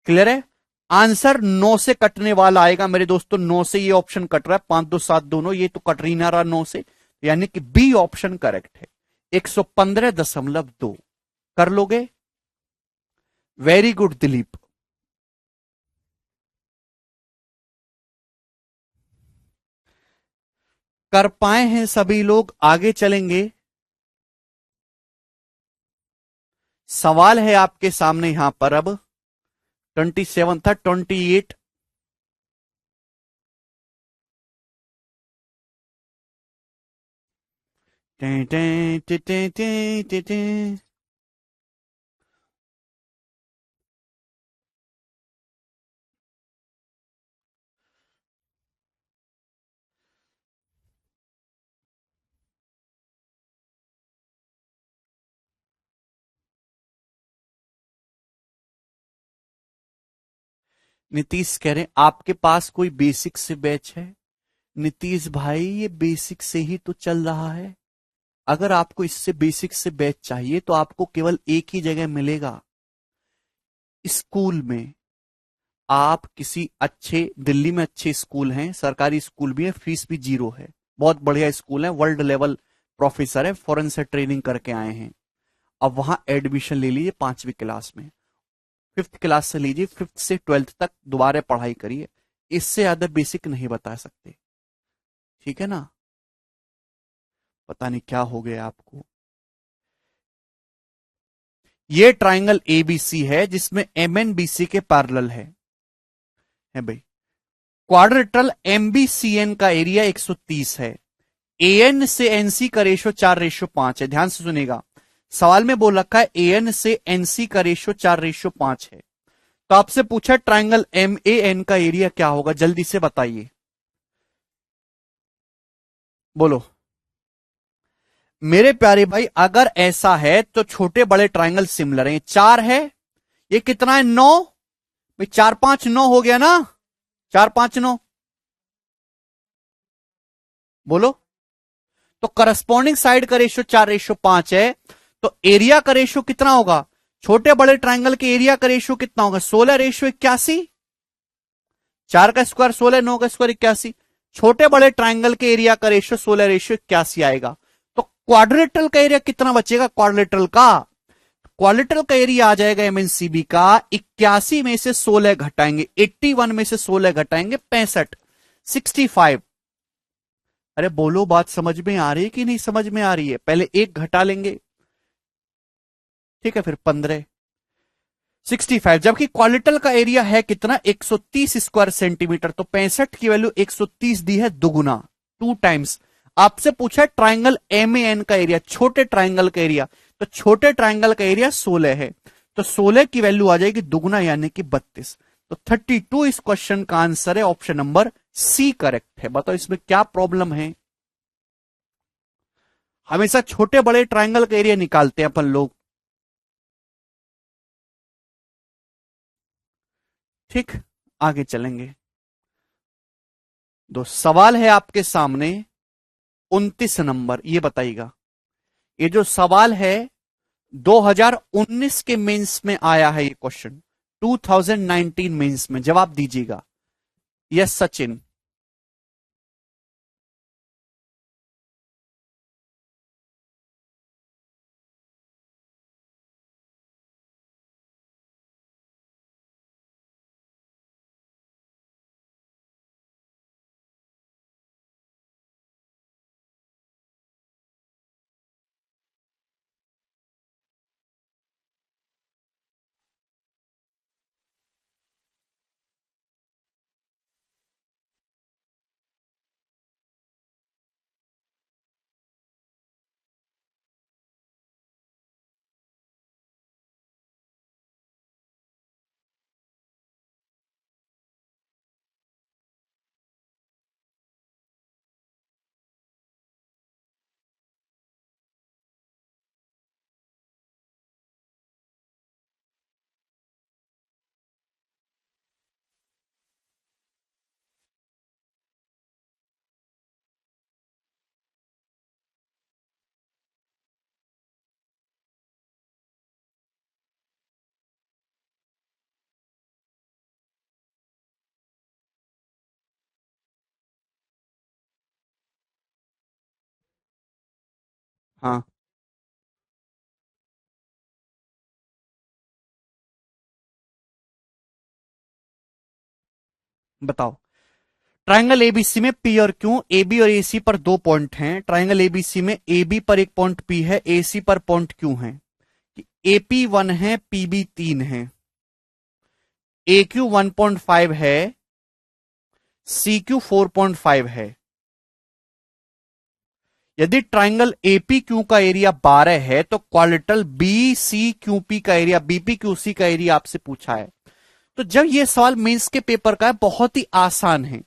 क्लियर है? आंसर 9 से कटने वाला आएगा मेरे दोस्तों। 9 से ये ऑप्शन कट रहा है, 5 2 7 दोनों, ये तो कट रही ना रहा 9 से, यानी कि बी ऑप्शन करेक्ट है। 115.2 कर लोगे? Very good Dilip. कर पाए हैं सभी लोग, आगे चलेंगे। सवाल है आपके सामने यहां पर अब 27 था, 28। टें टें टें टें टें टें टें। नीतीश कह रहे हैं आपके पास कोई बेसिक से बैच है? नीतीश भाई ये बेसिक से ही तो चल रहा है। अगर आपको इससे बेसिक से बैच चाहिए तो आपको केवल एक ही जगह मिलेगा, स्कूल में। आप किसी अच्छे, दिल्ली में अच्छे स्कूल हैं, सरकारी स्कूल भी है, फीस भी 0 है, बहुत बढ़िया स्कूल है, वर्ल्ड लेवल प्रोफेसर है, फॉरेन से ट्रेनिंग करके आए हैं। अब वहां एडमिशन ले लीजिए 5वीं क्लास में, 5th क्लास से लीजिए, 5th से 12th तक दोबारा पढ़ाई करिए। इससे ज्यादा बेसिक नहीं बता सकते। ठीक है ना? पता नहीं क्या हो गया आपको। ये ट्राइंगल एबीसी है जिसमें एमएनबीसी के पैरेलल है भाई। क्वाड्रेटल एमबीसीएन का एरिया 130 है। एन से एनसी का रेशो 4:5 है। ध्यान से सुनेगा, सवाल में बोल रखा है एन से एनसी का रेशो 4:5 है। तो आपसे पूछा ट्राइंगल एम ए एन का एरिया क्या होगा, जल्दी से बताइए, बोलो मेरे प्यारे भाई। अगर ऐसा है तो छोटे बड़े ट्राइंगल सिमिलर हैं। 4 है, ये कितना है 9, भाई 4 5 9 हो गया ना, 4 5 9, बोलो। तो करस्पॉन्डिंग साइड का रेशियो 4:5 है, तो एरिया का रेशियो कितना होगा, छोटे बड़े ट्राइंगल के एरिया का रेशियो कितना होगा, 16:81। 4 का स्क्वायर 16, 9 का स्क्वायर 81, छोटे बड़े ट्राइंगल के एरिया का रेशियो 16:81 आएगा। तो क्वाड्रिलेटरल का एरिया कितना बचेगा, क्वाड्रिलेटरल का एरिया आ जाएगा एमएनसीबी का 81 में से 16 घटाएंगे, 81 में से 16 घटाएंगे 65, 65। अरे बोलो, बात समझ में आ रही है कि नहीं समझ में आ रही है, पहले एक घटा लेंगे, ठीक है, फिर 15, 65। जबकि क्वालिटल का एरिया है कितना, 130 स्क्वायर सेंटीमीटर, तो 65 की वैल्यू 130 दी है, दुगुना, 2 टाइम्स। आपसे पूछा ट्राइंगल एम ए एन का एरिया, छोटे ट्राइंगल का एरिया, तो छोटे ट्राइंगल का एरिया 16 है, तो 16 की वैल्यू आ जाएगी दुगुना यानी कि 32। तो 32 इस क्वेश्चन का आंसर है, ऑप्शन नंबर सी करेक्ट है। बताओ इसमें क्या प्रॉब्लम है। हमेशा छोटे बड़े ट्राइंगल का एरिया निकालते हैं अपन लोग, ठीक। आगे चलेंगे, दो सवाल है आपके सामने, 29 नंबर, ये बताइएगा। ये जो सवाल है 2019 के मेंस में आया है, ये क्वेश्चन 2019 मेंस में, जवाब दीजिएगा। यस सचिन। हाँ बताओ। ट्राइंगल एबीसी में पी और क्यू, ए बी और एसी पर 2 पॉइंट हैं। ट्राइंगल एबीसी में ए बी पर 1 पॉइंट पी है, एसी पर पॉइंट क्यू है। एपी 1 है, पीबी 3 है, ए क्यू 1.5 है, सी क्यू 4.5 है। यदि ट्राइंगल एपी क्यू का एरिया 12 है तो quadrilateral B C Q P का एरिया, बीपी क्यू सी का एरिया आपसे पूछा है। तो जब ये सवाल मेंस के पेपर का है, बहुत ही आसान है।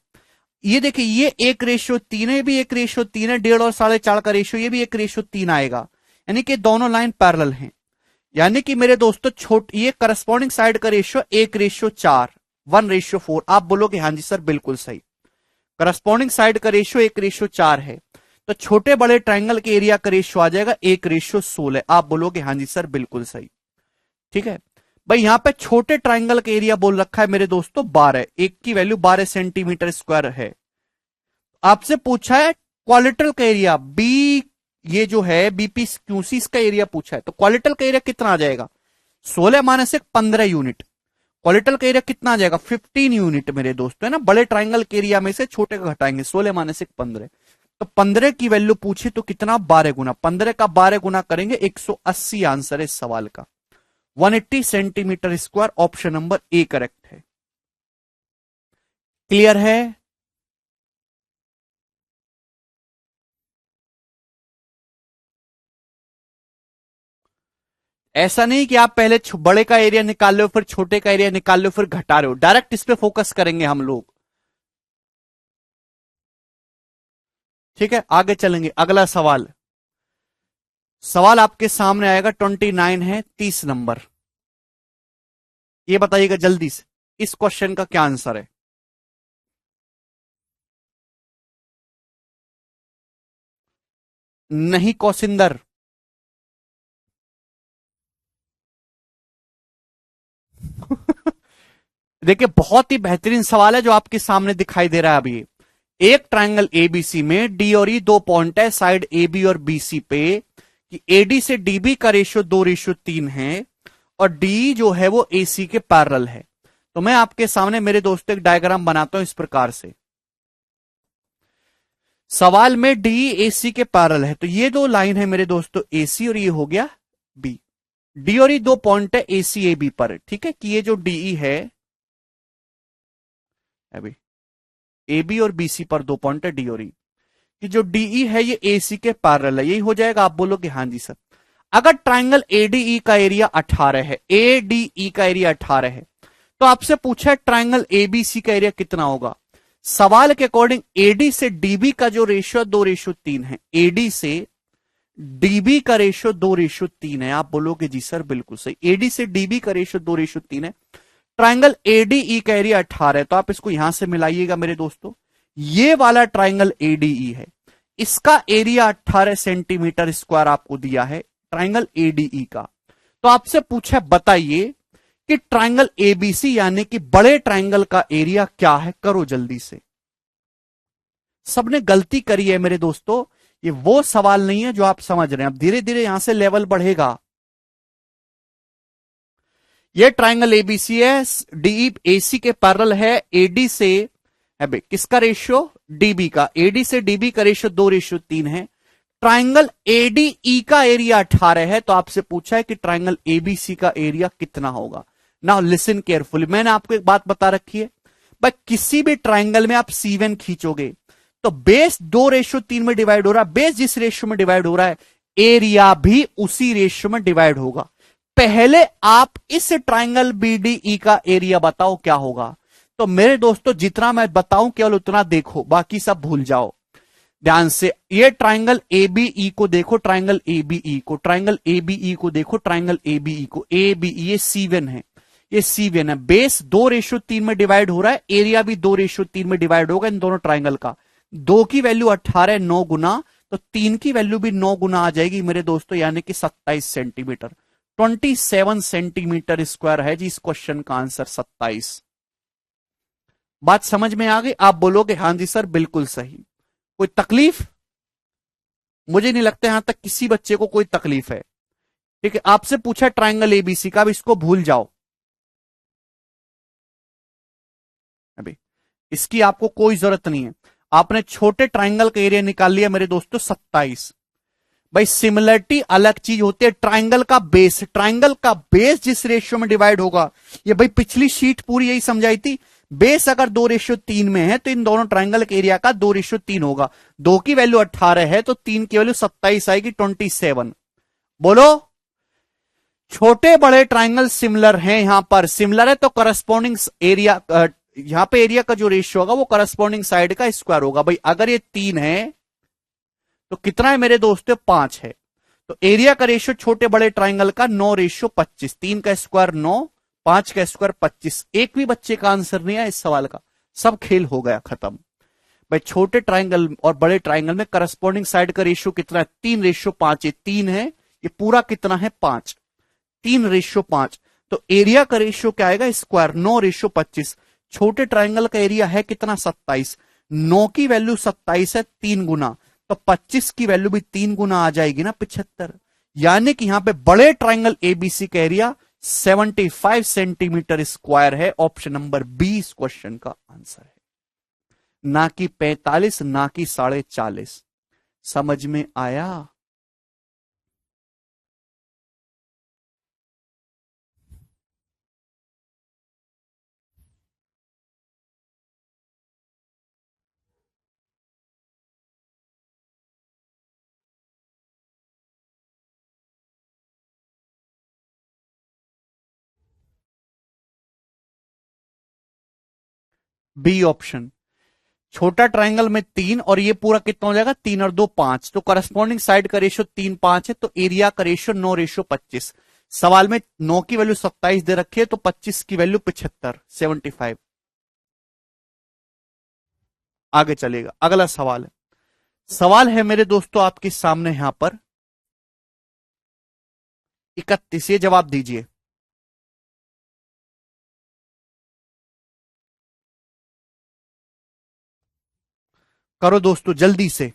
ये देखिए, ये 1:3 है, ये भी 1:3 है, 1.5 और 4.5 का रेशियो, ये भी 1:3 आएगा, यानी कि दोनों लाइन पैरेलल हैं। यानी कि मेरे दोस्तों ये करस्पॉन्डिंग साइड का रेशियो 1:4, 1:4। आप बोलोगे हाँ जी सर बिल्कुल सही, करस्पॉन्डिंग साइड का रेशियो 1:4 है, तो छोटे बड़े ट्राइंगल के एरिया का रेशियो आ जाएगा 1:16। आप बोलोगे हाँ जी सर बिल्कुल सही, ठीक है भाई। यहां पे छोटे ट्राइंगल का एरिया बोल रखा है मेरे दोस्तों 12, एक की वैल्यू 12 सेंटीमीटर स्क्वायर है। आपसे पूछा है क्वालिटल का एरिया बी, ये जो है बीपी क्यूसी का एरिया पूछा है, तो क्वालिटल का एरिया कितना आ जाएगा, 16 माइनस 1 15 यूनिट। क्वालिटल का एरिया कितना आ जाएगा 15 यूनिट मेरे दोस्तों, है ना। बड़े ट्राइंगल के एरिया में से छोटे का घटाएंगे, 16 माइनस 1 15, तो 15 की वैल्यू पूछे तो कितना 12 गुना, 15 का 12 गुना करेंगे 180 आंसर है इस सवाल का, 180 centimetre square. Option number A correct है। क्लियर है। ऐसा नहीं कि आप पहले बड़े का एरिया निकाल लो फिर छोटे का एरिया निकाल लो फिर घटा रहे हो, डायरेक्ट इस पे फोकस करेंगे हम लोग। ठीक है, आगे चलेंगे। अगला सवाल, सवाल आपके सामने आएगा 29 है, 30 नंबर। ये बताइएगा जल्दी से, इस क्वेश्चन का क्या आंसर है। नहीं कौशिंदर। देखिए बहुत ही बेहतरीन सवाल है जो आपके सामने दिखाई दे रहा है अभी। एक ट्रायंगल एबीसी में डी और ई दो पॉइंट है साइड ए बी और बी सी पे, कि एडी से डीबी का रेशियो 2:3 है और डी जो है वो एसी के पैरेलल है। तो मैं आपके सामने मेरे दोस्तों एक डायग्राम बनाता हूं इस प्रकार से। सवाल में डी एसी के पैरेलल है, तो ये दो लाइन है मेरे दोस्तों एसी और ये हो गया बी। डी और ई दो पॉइंट है एसी ए बी पर, ठीक है, कि ये जो डीई है अभी ए बी और बीसी पर दो पॉइंट है डी और ई, कि जो डीई है ये एसी के पैरेलल है, यही हो जाएगा। आप बोलोगे हाँ जी सर। अगर ट्राइंगल एडीई का एरिया 18 है, एडीई का एरिया 18 है, तो आपसे पूछा है ट्राइंगल एबीसी का एरिया कितना होगा। सवाल के अकॉर्डिंग एडी से डीबी का जो रेशियो 2:3 है, एडी से डीबी का रेशियो 2:3 है। आप बोलोगे जी सर बिल्कुल सही, एडी से डीबी का रेशियो 2:3 है। ट्राइंगल एडीई का एरिया 18 है, तो आप इसको यहां से मिलाइएगा मेरे दोस्तों। ये वाला ट्राइंगल एडीई है, इसका एरिया 18 सेंटीमीटर स्क्वायर आपको दिया है, ट्राइंगल एडीई का। तो आपसे पूछा बताइए कि ट्राइंगल एबीसी यानी कि बड़े ट्राइंगल का एरिया क्या है। करो जल्दी से, सबने गलती करी है मेरे दोस्तों। ये वो सवाल नहीं है जो आप समझ रहे हैं, अब धीरे धीरे यहां से लेवल बढ़ेगा। ये ट्राइंगल एबीसी है, डी एसी के पैरेलल है, एडी से है किसका रेशियो, डीबी का, एडी से डीबी का रेशियो 2:3 है। ट्राइंगल एडीई का एरिया 18 है, तो आपसे पूछा है कि ट्राइंगल एबीसी का एरिया कितना होगा। नाउ लिसन केयरफुली, मैंने आपको एक बात बता रखी है भाई, किसी भी ट्राइंगल में आप C1 खींचोगे तो बेस 2:3 में डिवाइड हो रहा है, बेस जिस रेशियो में डिवाइड हो रहा है एरिया भी उसी रेशियो में डिवाइड होगा। पहले आप इस ट्राइंगल बीडीई का एरिया बताओ क्या होगा। तो मेरे दोस्तों जितना मैं बताऊं केवल उतना देखो, बाकी सब भूल जाओ। ध्यान से ये ट्राइंगल एबीई को देखो, ट्राइंगल एबीई को, ट्राइंगल एबीई को देखो, ट्राइंगल एबीई को, एबीई ये C1 है, ये C1 है। बेस 2:3 में डिवाइड हो रहा है, एरिया भी 2:3 में डिवाइड होगा इन दोनों ट्राइंगल का। 2 की वैल्यू 18, 9 गुना, तो 3 की वैल्यू भी 9 गुना आ जाएगी मेरे दोस्तों, यानी कि 27 सेंटीमीटर। 27 सेंटीमीटर स्क्वायर है जी इस क्वेश्चन का आंसर, 27। बात समझ में आ गई। आप बोलोगे हाँ जी सर बिल्कुल सही। कोई तकलीफ? मुझे नहीं लगता यहां तक किसी बच्चे को कोई तकलीफ है। ठीक है, आपसे पूछा ट्राइंगल एबीसी का, अब इसको भूल जाओ अभी, इसकी आपको कोई जरूरत नहीं है। आपने छोटे ट्राइंगल का एरिया निकाल लिया मेरे दोस्तों 27। भाई सिमिलरिटी अलग चीज होती है, ट्राइंगल का बेस, ट्राइंगल का बेस जिस रेशियो में डिवाइड होगा, ये भाई पिछली शीट पूरी यही समझाई थी। बेस अगर 2:3 में है तो इन दोनों ट्राइंगल के एरिया का 2:3 होगा। 2 की वैल्यू 18 है तो 3 की वैल्यू 27 आएगी, 27। बोलो, छोटे बड़े ट्राइंगल सिमिलर हैं, यहां पर सिमिलर है तो करस्पॉन्डिंग एरिया, यहां पे एरिया का जो रेशियो होगा वो करस्पॉन्डिंग साइड का स्क्वायर होगा। भाई अगर ये 3 है तो कितना है मेरे दोस्तों, 5 है। तो एरिया का रेशियो छोटे बड़े ट्राइंगल का 9:25, 3 का स्क्वायर 9, 5 का स्क्वायर 25। एक भी बच्चे का आंसर नहीं है इस सवाल का, सब खेल हो गया खत्म। भाई छोटे ट्राइंगल और बड़े ट्राइंगल में करस्पॉन्डिंग साइड का रेशियो कितना है, 3:5 है, 3 है, ये पूरा कितना है 5, 3:5। तो एरिया का रेशियो क्या आएगा, स्क्वायर 9:25। छोटे ट्राइंगल का एरिया है कितना 27, 9 की वैल्यू 27 है 3 गुना, तो 25 की वैल्यू भी 3 गुना आ जाएगी ना 75। यानी कि यहां पे बड़े ट्राइंगल एबीसी का एरिया 75 सेंटीमीटर स्क्वायर है। ऑप्शन नंबर 20 क्वेश्चन का आंसर है, ना कि 45, ना कि 40.5। समझ में आया? B option. छोटा ट्राइंगल में 3 और ये पूरा कितना हो जाएगा, 3 और 2 5, तो करस्पॉन्डिंग साइड का रेशियो 3 5 है, तो एरिया का रेशियो 9:25। सवाल में 9 की वैल्यू 27 दे रखी है, तो 25 की वैल्यू 75, 75। आगे चलेगा, अगला सवाल है। सवाल है मेरे दोस्तों आपके सामने यहां पर 31, ये जवाब दीजिए। करो दोस्तों जल्दी से।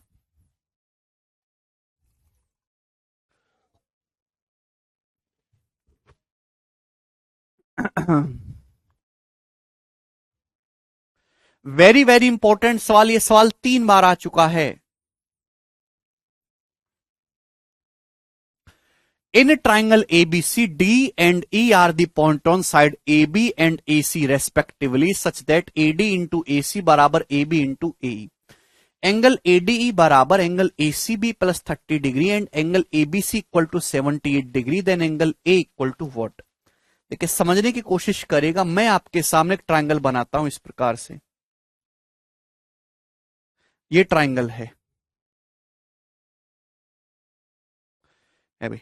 वेरी वेरी इंपॉर्टेंट सवाल, ये सवाल 3 बार आ चुका है। In a triangle ABC, D and E are the point on side AB and AC respectively, such that AD into AC बराबर AB into AE. Angle ADE बराबर angle ACB plus 30 degree and angle ABC equal to 78 degree, then angle A equal to what. देखिए समझने की कोशिश करेगा, मैं आपके सामने एक ट्राइंगल बनाता हूं इस प्रकार से। ये ट्राइंगल है भाई।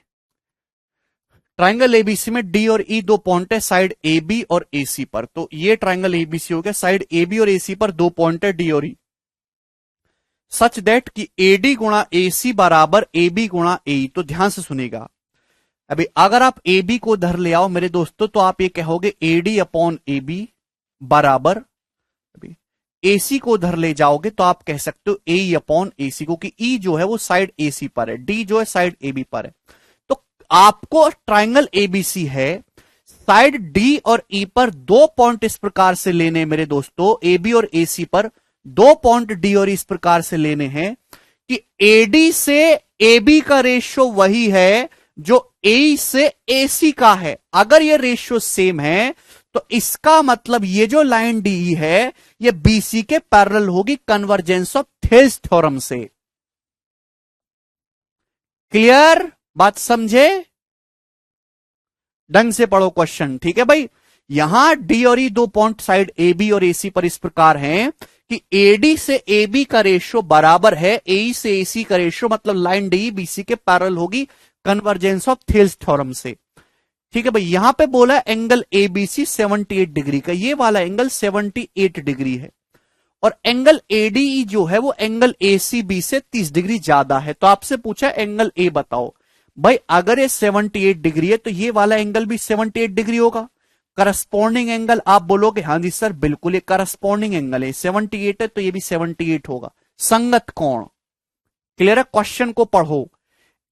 ट्राइंगल एबीसी में डी और ई दो पॉइंट है साइड ए बी और ए सी पर, तो ये ट्राइंगल एबीसी हो गया, साइड ए बी और ए सी पर दो पॉइंट है डी और ई, सच दैट कि एडी गुणा ए सी बराबर ए बी गुणा ए। तो ध्यान से सुनेगा, अभी अगर आप ए बी को धर ले आओ मेरे दोस्तों, तो आप ये कहोगे एडी अपॉन ए बी बराबर, अभी एसी को धर ले जाओगे तो आप कह सकते हो ए अपॉन ए सी, क्योंकि ई जो है वो साइड ए सी पर है, डी जो है साइड ए बी पर है। आपको ट्राइंगल एबीसी है, साइड डी और ई पर दो पॉइंट इस प्रकार से लेने मेरे दोस्तों, ए बी और ए सी पर दो पॉइंट डी और इस प्रकार से लेने हैं कि एडी से ए बी का रेशियो वही है जो ए से ए सी का है। अगर ये रेशियो सेम है तो इसका मतलब ये जो लाइन डी है ये बीसी के पैरेलल होगी कन्वर्जेंस ऑफ थेल्स थ्योरम से। क्लियर बात, समझे? ढंग से पढ़ो क्वेश्चन, ठीक है भाई। यहां डी और ई दो पॉइंट साइड ए बी और ए सी पर इस प्रकार हैं कि एडी से ए बी का रेशियो बराबर है ए से ए सी का रेशियो, मतलब लाइन डी बीसी के पैरेलल होगी कन्वर्जेंस ऑफ थेल्स थ्योरम से। ठीक है भाई, यहां पे बोला एंगल एबीसी 78 डिग्री का, ये वाला एंगल 78 डिग्री है, और एंगल एडीई जो है वो एंगल एसीबी से 30 डिग्री ज्यादा है। तो आपसे पूछा एंगल ए बताओ। भाई अगर ये 78 डिग्री है तो ये वाला एंगल भी 78 डिग्री होगा। करस्पॉन्डिंग एंगल आप बोलोगे हाँ जी सर बिल्कुल ये करस्पॉन्डिंग एंगल है, 78 है तो ये भी 78 होगा। संगत कोण, क्लियर है? क्वेश्चन को पढ़ो।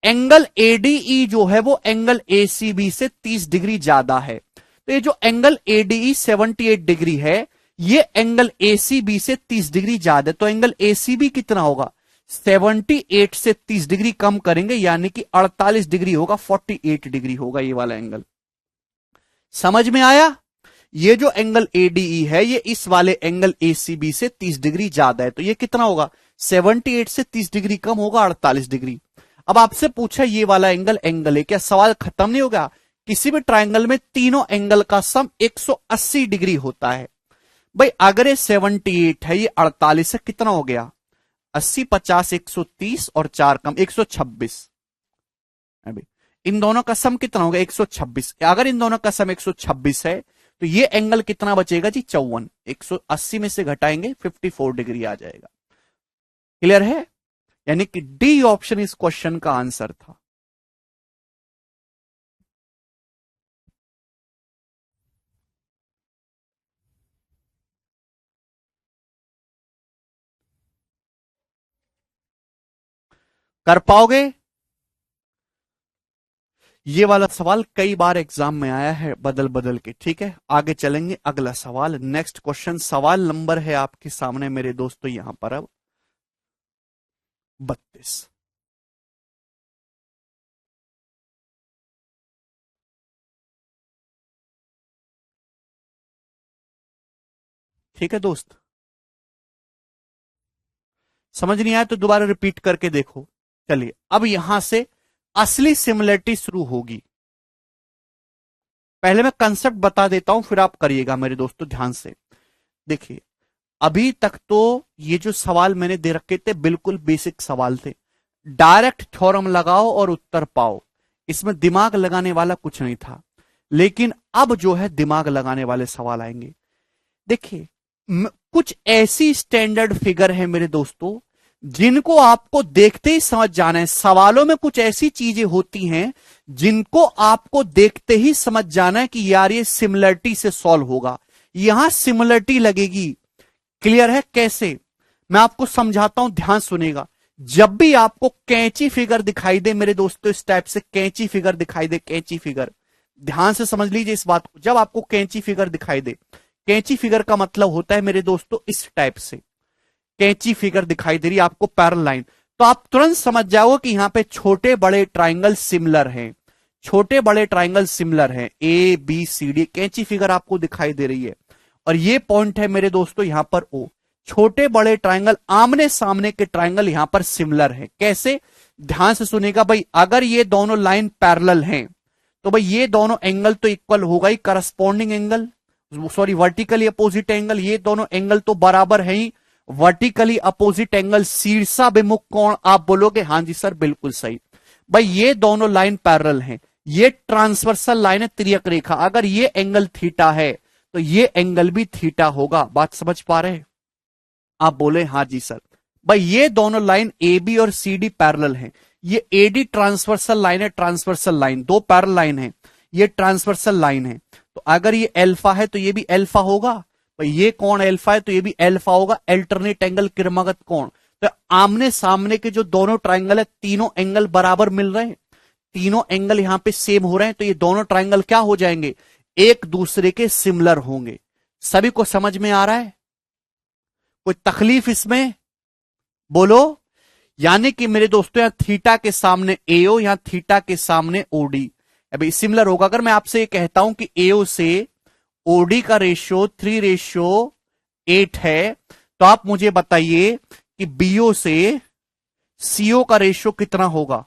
एंगल एडीई जो है वो एंगल एसीबी से 30 डिग्री ज्यादा है, तो ये जो एंगल एडीई 78 डिग्री है ये एंगल एसीबी से 30 डिग्री ज्यादा है, तो एंगल एसीबी कितना होगा? 78 से 30 डिग्री कम करेंगे यानी कि 48 डिग्री होगा, 48 डिग्री होगा ये वाला एंगल। समझ में आया? ये जो एंगल एडीई है ये इस वाले एंगल एसीबी से 30 डिग्री ज्यादा है, तो ये कितना होगा? 78 से 30 डिग्री कम होगा, 48 डिग्री। अब आपसे पूछा ये वाला एंगल एंगल है क्या? सवाल खत्म नहीं होगा। किसी भी ट्राइंगल में तीनों एंगल का सम 180 डिग्री होता है। भाई अगर ये 78 है ये 48 है, कितना हो गया? 80 50 130 और 4 कम 126। अभी इन दोनों का सम कितना होगा? 126। अगर इन दोनों का सम 126 है तो ये एंगल कितना बचेगा जी? 54। 180 में से घटाएंगे 54 डिग्री आ जाएगा। क्लियर है? यानी कि डी ऑप्शन इस क्वेश्चन का आंसर था। कर पाओगे? ये वाला सवाल कई बार एग्जाम में आया है बदल बदल के। ठीक है, आगे चलेंगे, अगला सवाल, नेक्स्ट क्वेश्चन। सवाल नंबर है आपके सामने मेरे दोस्तों यहां पर अब 32। ठीक है दोस्त, समझ नहीं आया तो दोबारा रिपीट करके देखो। चलिए अब यहां से असली सिमिलरिटी शुरू होगी। पहले मैं कंसेप्ट बता देता हूं फिर आप करिएगा मेरे दोस्तों ध्यान से। देखिए अभी तक तो ये जो सवाल मैंने दे रखे थे बिल्कुल बेसिक सवाल थे, डायरेक्ट थ्योरम लगाओ और उत्तर पाओ, इसमें दिमाग लगाने वाला कुछ नहीं था। लेकिन अब जो है दिमाग लगाने वाले सवाल आएंगे। देखिए कुछ ऐसी स्टैंडर्ड फिगर है मेरे दोस्तों जिनको आपको देखते ही समझ जाना है। सवालों में कुछ ऐसी चीजें होती हैं जिनको आपको देखते ही समझ जाना है कि यार ये सिमिलरिटी से सॉल्व होगा, यहां सिमिलरिटी लगेगी। क्लियर है? कैसे? मैं आपको समझाता हूं, ध्यान सुनेगा। जब भी आपको कैंची फिगर दिखाई दे मेरे दोस्तों, इस टाइप से कैंची फिगर दिखाई दे, कैंची फिगर, ध्यान से समझ लीजिए इस बात को। जब आपको कैंची फिगर दिखाई दे, कैंची फिगर का मतलब होता है मेरे दोस्तों इस टाइप से कैंची फिगर दिखाई दे रही है आपको पैरेलल लाइन, तो आप तुरंत समझ जाओगे कि यहां पे छोटे बड़े ट्राइंगल सिमिलर हैं, छोटे बड़े ट्राइंगल सिमिलर हैं, ए बी सी डी। कैंची फिगर आपको दिखाई दे रही है और ये पॉइंट है मेरे दोस्तों यहां पर ओ। छोटे बड़े ट्राइंगल, आमने सामने के ट्राइंगल यहां पर सिमिलर हैं। कैसे? ध्यान से सुनेगा भाई। अगर ये दोनों लाइन पैरेलल हैं तो भाई ये दोनों एंगल तो इक्वल होगा ही, corresponding angle, sorry vertically opposite angle, ये दोनों एंगल तो बराबर है ही। वर्टिकली अपोजिट एंगल, शीर्षाभिमुख कोण, आप बोलोगे हां जी सर बिल्कुल सही। भाई ये दोनों लाइन पैरेलल हैं, ये ट्रांसवर्सल लाइन है, तिर्यक रेखा। अगर ये एंगल थीटा है तो ये एंगल भी थीटा होगा। बात समझ पा रहे हैं? आप बोले हां जी सर। भाई ये दोनों लाइन ए बी और सी डी पैरेलल हैं। ये एडी ट्रांसवर्सल लाइन है, ट्रांसवर्सल लाइन, दो पैरेलल लाइन है, ये ट्रांसवर्सल लाइन है। तो अगर ये एल्फा है तो ये भी एल्फा होगा। भाई ये कोण एल्फा है तो ये भी एल्फा होगा। अल्टरनेट एंगल, क्रमागत कोण। तो आमने सामने के जो दोनों ट्राइंगल है, तीनों एंगल बराबर मिल रहे हैं, तीनों एंगल यहां पे सेम हो रहे हैं, तो ये दोनों ट्राइंगल क्या हो जाएंगे? एक दूसरे के सिमिलर होंगे। सभी को समझ में आ रहा है? कोई तकलीफ इसमें? बोलो। यानी कि मेरे दोस्तों यहां थीटा के सामने एओ, यहां थीटा के सामने ओडी, अभी सिमिलर होगा। अगर मैं आपसे ये कहता हूं कि एओ से ओडी का रेशियो 3:8 है, तो आप मुझे बताइए कि बीओ से सीओ का रेशियो कितना होगा।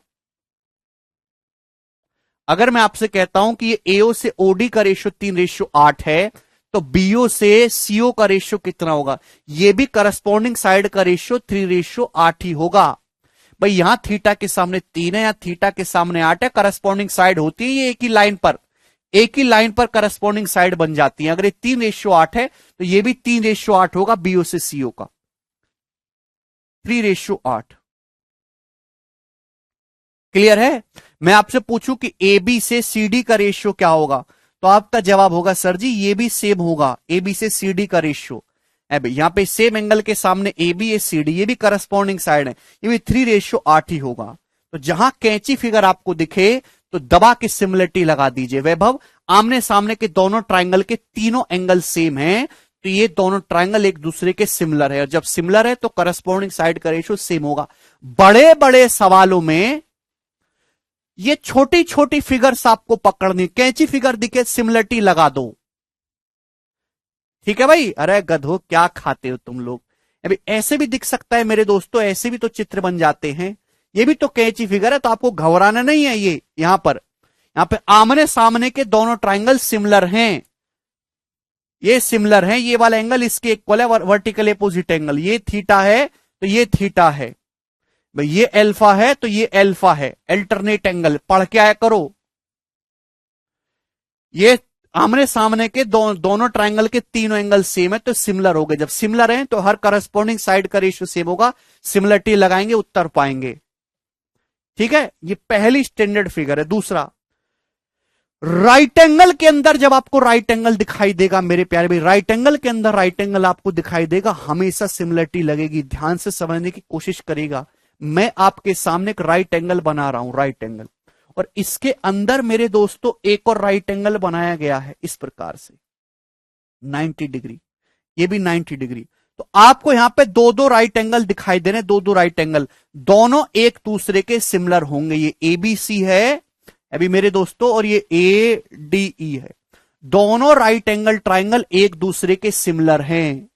अगर मैं आपसे कहता हूं कि ये एओ से ओडी का रेशियो 3:8 है, तो बीओ से सीओ का रेशियो कितना होगा? ये भी करस्पॉन्डिंग साइड का रेशियो 3:8 ही होगा। भाई यहां थीटा के सामने 3 है, यहां थीटा के सामने 8 है, करस्पॉन्डिंग साइड होती है ये एक ही लाइन पर, एक ही लाइन पर करस्पॉन्डिंग साइड बन जाती है। अगर ये 3:8 है तो ये भी 3:8 होगा बीओ से सीओ का, 3:8। क्लियर है? मैं आपसे पूछूं कि ए बी से सी डी का रेशियो क्या होगा, तो आपका जवाब होगा सर जी ये भी सेम होगा, ए बी से सी डी का रेशियो। अब यहां पे सेम एंगल के सामने A B A C D, ये भी करस्पॉन्डिंग साइड है, ये भी 3:8 ही होगा। तो जहां कैंची फिगर आपको दिखे तो दबा के सिमिलरिटी लगा दीजिए। वैभव, आमने सामने के दोनों ट्राइंगल के तीनों एंगल सेम हैं, तो ये दोनों ट्राइंगल एक दूसरे के सिमिलर है, और जब सिमिलर है तो करस्पॉन्डिंग साइड का रेशियो सेम होगा। बड़े बड़े सवालों में ये छोटी छोटी फिगर्स आपको पकड़नी, कैंची फिगर दिखे सिमिलरिटी लगा दो। ठीक है भाई? अरे गधो क्या खाते हो तुम लोग। अभी ऐसे भी दिख सकता है मेरे दोस्तों, ऐसे भी तो चित्र बन जाते हैं, ये भी तो कैंची फिगर है, तो आपको घबराना नहीं है। ये यहां पे आमने सामने के दोनों ट्राइंगल सिमिलर हैं, ये सिमिलर हैं, ये वाला एंगल इसके इक्वल है, वर्टिकल अपोजिट एंगल, ये थीटा है तो ये थीटा है, भाई ये एल्फा है तो ये एल्फा है। अल्टरनेट एंगल पढ़ के आया करो। ये आमने सामने के दोनों ट्राइंगल के तीनों एंगल सेम है तो सिमिलर हो गए। जब सिमिलर हैं तो हर करस्पॉन्डिंग साइड का रेशियो सेम होगा, सिमिलरिटी लगाएंगे उत्तर पाएंगे। ठीक है? ये पहली स्टैंडर्ड फिगर है। दूसरा, राइट एंगल के अंदर जब आपको राइट एंगल दिखाई देगा मेरे प्यारे भाई, राइट एंगल के अंदर राइट एंगल आपको दिखाई देगा, हमेशा सिमिलरिटी लगेगी। ध्यान से समझने की कोशिश करेगा। मैं आपके सामने एक राइट एंगल बना रहा हूं, राइट एंगल, और इसके अंदर मेरे दोस्तों एक और राइट एंगल बनाया गया है इस प्रकार से 90 डिग्री, ये भी 90 डिग्री। तो आपको यहां पे दो दो राइट एंगल दिखाई दे रहे हैं, दो दो राइट एंगल, दोनों एक दूसरे के सिमिलर होंगे। ये एबीसी है अभी मेरे दोस्तों, और ये ए डी ई है। दोनों राइट एंगल ट्राइंगल एक दूसरे के सिमिलर हैं।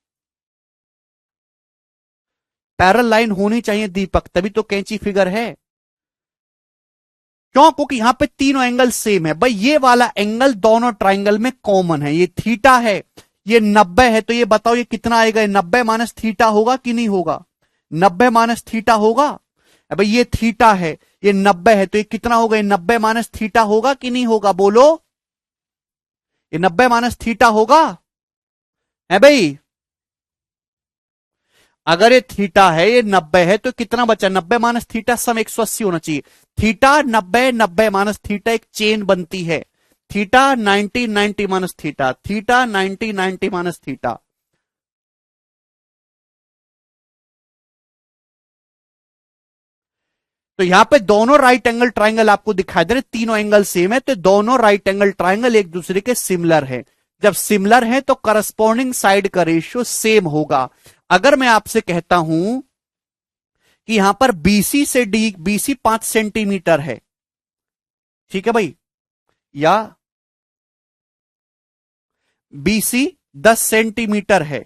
पैरेलल लाइन होनी चाहिए दीपक, तभी तो कैंची फिगर है। क्यों? क्योंकि यहां पे तीनों एंगल सेम है। भाई ये वाला एंगल दोनों ट्राइंगल में कॉमन है, ये थीटा है, ये 90 है, तो ये बताओ ये कितना आएगा? 90 माइनस थीटा होगा कि नहीं होगा? 90 माइनस थीटा होगा। अब ये थीटा है, ये 90 है, तो ये कितना होगा? ये 90 माइनस थीटा होगा कि नहीं होगा? बोलो, ये 90 माइनस थीटा होगा है भाई? अगर ये थीटा है, ये 90 है, तो कितना बचा? 90 माइनस थीटा सम 180 होना चाहिए। थीटा 90, 90 माइनस थीटा एक चेन बनती है। Theta 90, 90 minus theta, theta 90, 90 minus theta. तो यहां पे दोनों राइट एंगल ट्राइंगल आपको दिखाई दे रहे, तीनों एंगल सेम है, तो दोनों राइट एंगल ट्राइंगल एक दूसरे के सिमिलर है। जब सिमिलर है तो करस्पॉन्डिंग साइड का रेशियो सेम होगा। अगर मैं आपसे कहता हूं कि यहां पर बीसी से डी, बीसी 5 सेंटीमीटर है, ठीक है भाई, या बीसी 10 सेंटीमीटर है,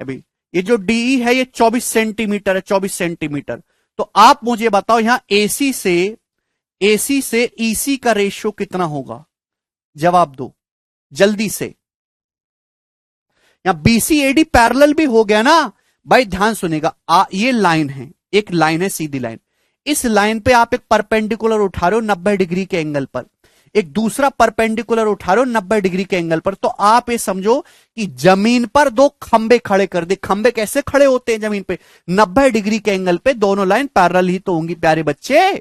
अभी ये जो डीई है ये 24 सेंटीमीटर है, 24 सेंटीमीटर, तो आप मुझे बताओ यहां एसी से ईसी का रेशियो कितना होगा? जवाब दो जल्दी से। यहां बीसीएडी पैरेलल भी हो गया ना भाई, ध्यान सुनेगा। ये लाइन है, एक लाइन है सीधी लाइन, इस लाइन पे आप एक परपेंडिकुलर उठा रहे हो 90 डिग्री के एंगल पर, एक दूसरा परपेंडिकुलर उठा रहे हो 90 डिग्री के एंगल पर, तो आप ये समझो कि जमीन पर दो खंबे खड़े कर दे। खंबे कैसे खड़े होते हैं जमीन पे? 90 डिग्री के एंगल पे दोनों लाइन पैरेलल ही तो होंगी प्यारे बच्चे।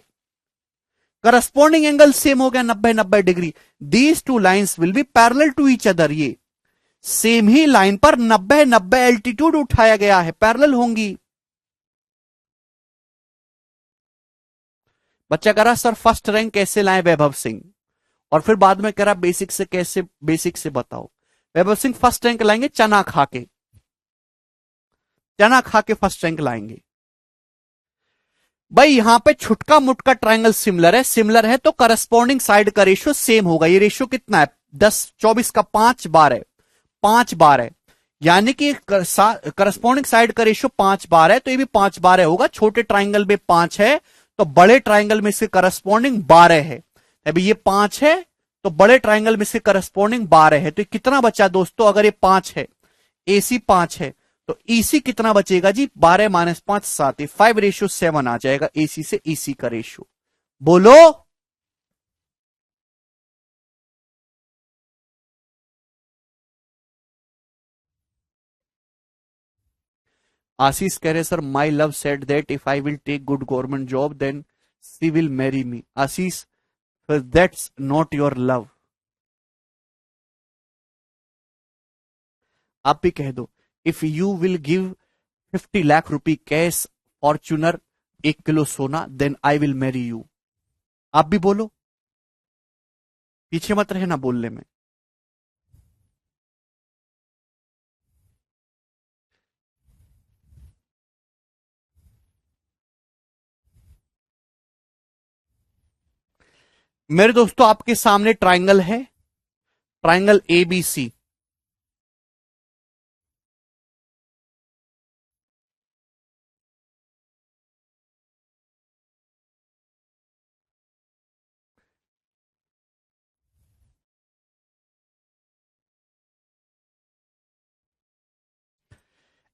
करस्पॉन्डिंग एंगल सेम हो गया 90 90 degree. These two lines will be parallel to each other. ये सेम ही लाइन पर 90 90 एल्टीट्यूड उठाया गया है, पैरेलल होंगी। बच्चा कह रहा सर फर्स्ट रैंक कैसे लाए वैभव सिंह, और फिर बाद में कह रहा बेसिक से कैसे, बेसिक से बताओ। वैभव सिंह फर्स्ट रैंक लाएंगे चना खा के, चना खा के फर्स्ट रैंक लाएंगे। भाई यहां पे छुटका मुटका ट्रायंगल सिमिलर है तो करस्पॉन्डिंग साइड का रेशियो सेम होगा। ये रेशियो कितना है? 10 24 का 5 बार है, 5 बार है, यानी कि करस्पॉन्डिंग साइड का रेशियो 5 बार है, तो ये भी 5 बार है होगा। छोटे ट्राइंगल में 5 है तो बड़े ट्राइंगल में इसके करस्पॉन्डिंग 12 है। अभी ये 5 है तो बड़े ट्राइंगल में इसके करस्पॉन्डिंग 12 है, तो कितना बचा दोस्तों? अगर ये 5 है, एसी 5 है, तो ईसी कितना बचेगा जी? 12 माइनस 5 7, 5:7 आ जाएगा एसी से ईसी का रेशियो। बोलो, आशीष कह रहे sir my love said that if I will take good government job then she will marry me. Ashish that's not your love. आप भी कह दो if you will give 50 lakh rupee cash Fortuner 1 kilo sona then I will marry you. आप भी बोलो, पीछे मत रहना बोलने में। मेरे दोस्तों आपके सामने ट्राइंगल है, ट्राइंगल एबीसी।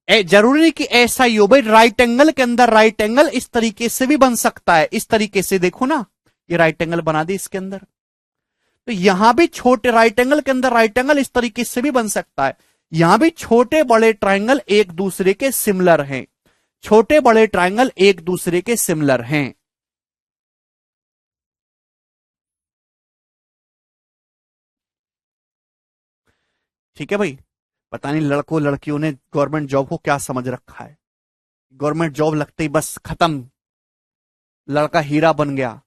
जरूरी नहीं कि ऐसा ही हो भाई, राइट एंगल के अंदर राइट एंगल इस तरीके से भी बन सकता है। इस तरीके से देखो ना, ये राइट एंगल बना दी इसके अंदर, तो यहां भी छोटे राइट एंगल के अंदर राइट एंगल इस तरीके से भी बन सकता है। यहां भी छोटे बड़े ट्राइंगल एक दूसरे के सिमिलर हैं, छोटे बड़े ट्राइंगल एक दूसरे के सिमिलर हैं। ठीक है भाई, पता नहीं लड़कों लड़कियों ने गवर्नमेंट जॉब को क्या समझ रखा है। गवर्नमेंट जॉब लगते ही बस खत्म, लड़का हीरा बन गया।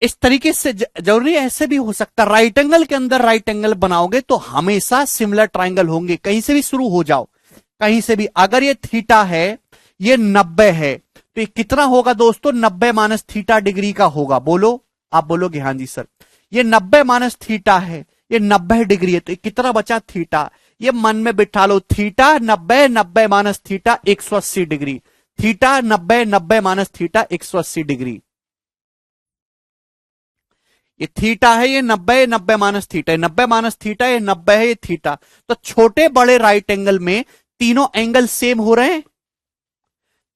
इस तरीके से जरूरी ऐसे भी हो सकता है, राइट एंगल के अंदर राइट एंगल बनाओगे तो हमेशा सिमिलर ट्राइंगल होंगे। कहीं से भी शुरू हो जाओ, कहीं से भी। अगर ये थीटा है, ये 90 है, तो ये कितना होगा दोस्तों? 90 माइनस थीटा डिग्री का होगा। बोलो, आप बोलोगे हाँ जी सर। ये 90 माइनस थीटा है, ये 90 डिग्री है, तो ये कितना बचा? थीटा। ये मन में बिठा लो, theta 90, 90 minus theta 180 degree. Theta 90, 90 minus theta 180 degree. ये थीटा है, ये 90 है, 90 माइनस थीटा है, 90 माइनस थीटा, ये 90 है, ये थीटा। तो छोटे बड़े राइट एंगल में तीनों एंगल सेम हो रहे हैं।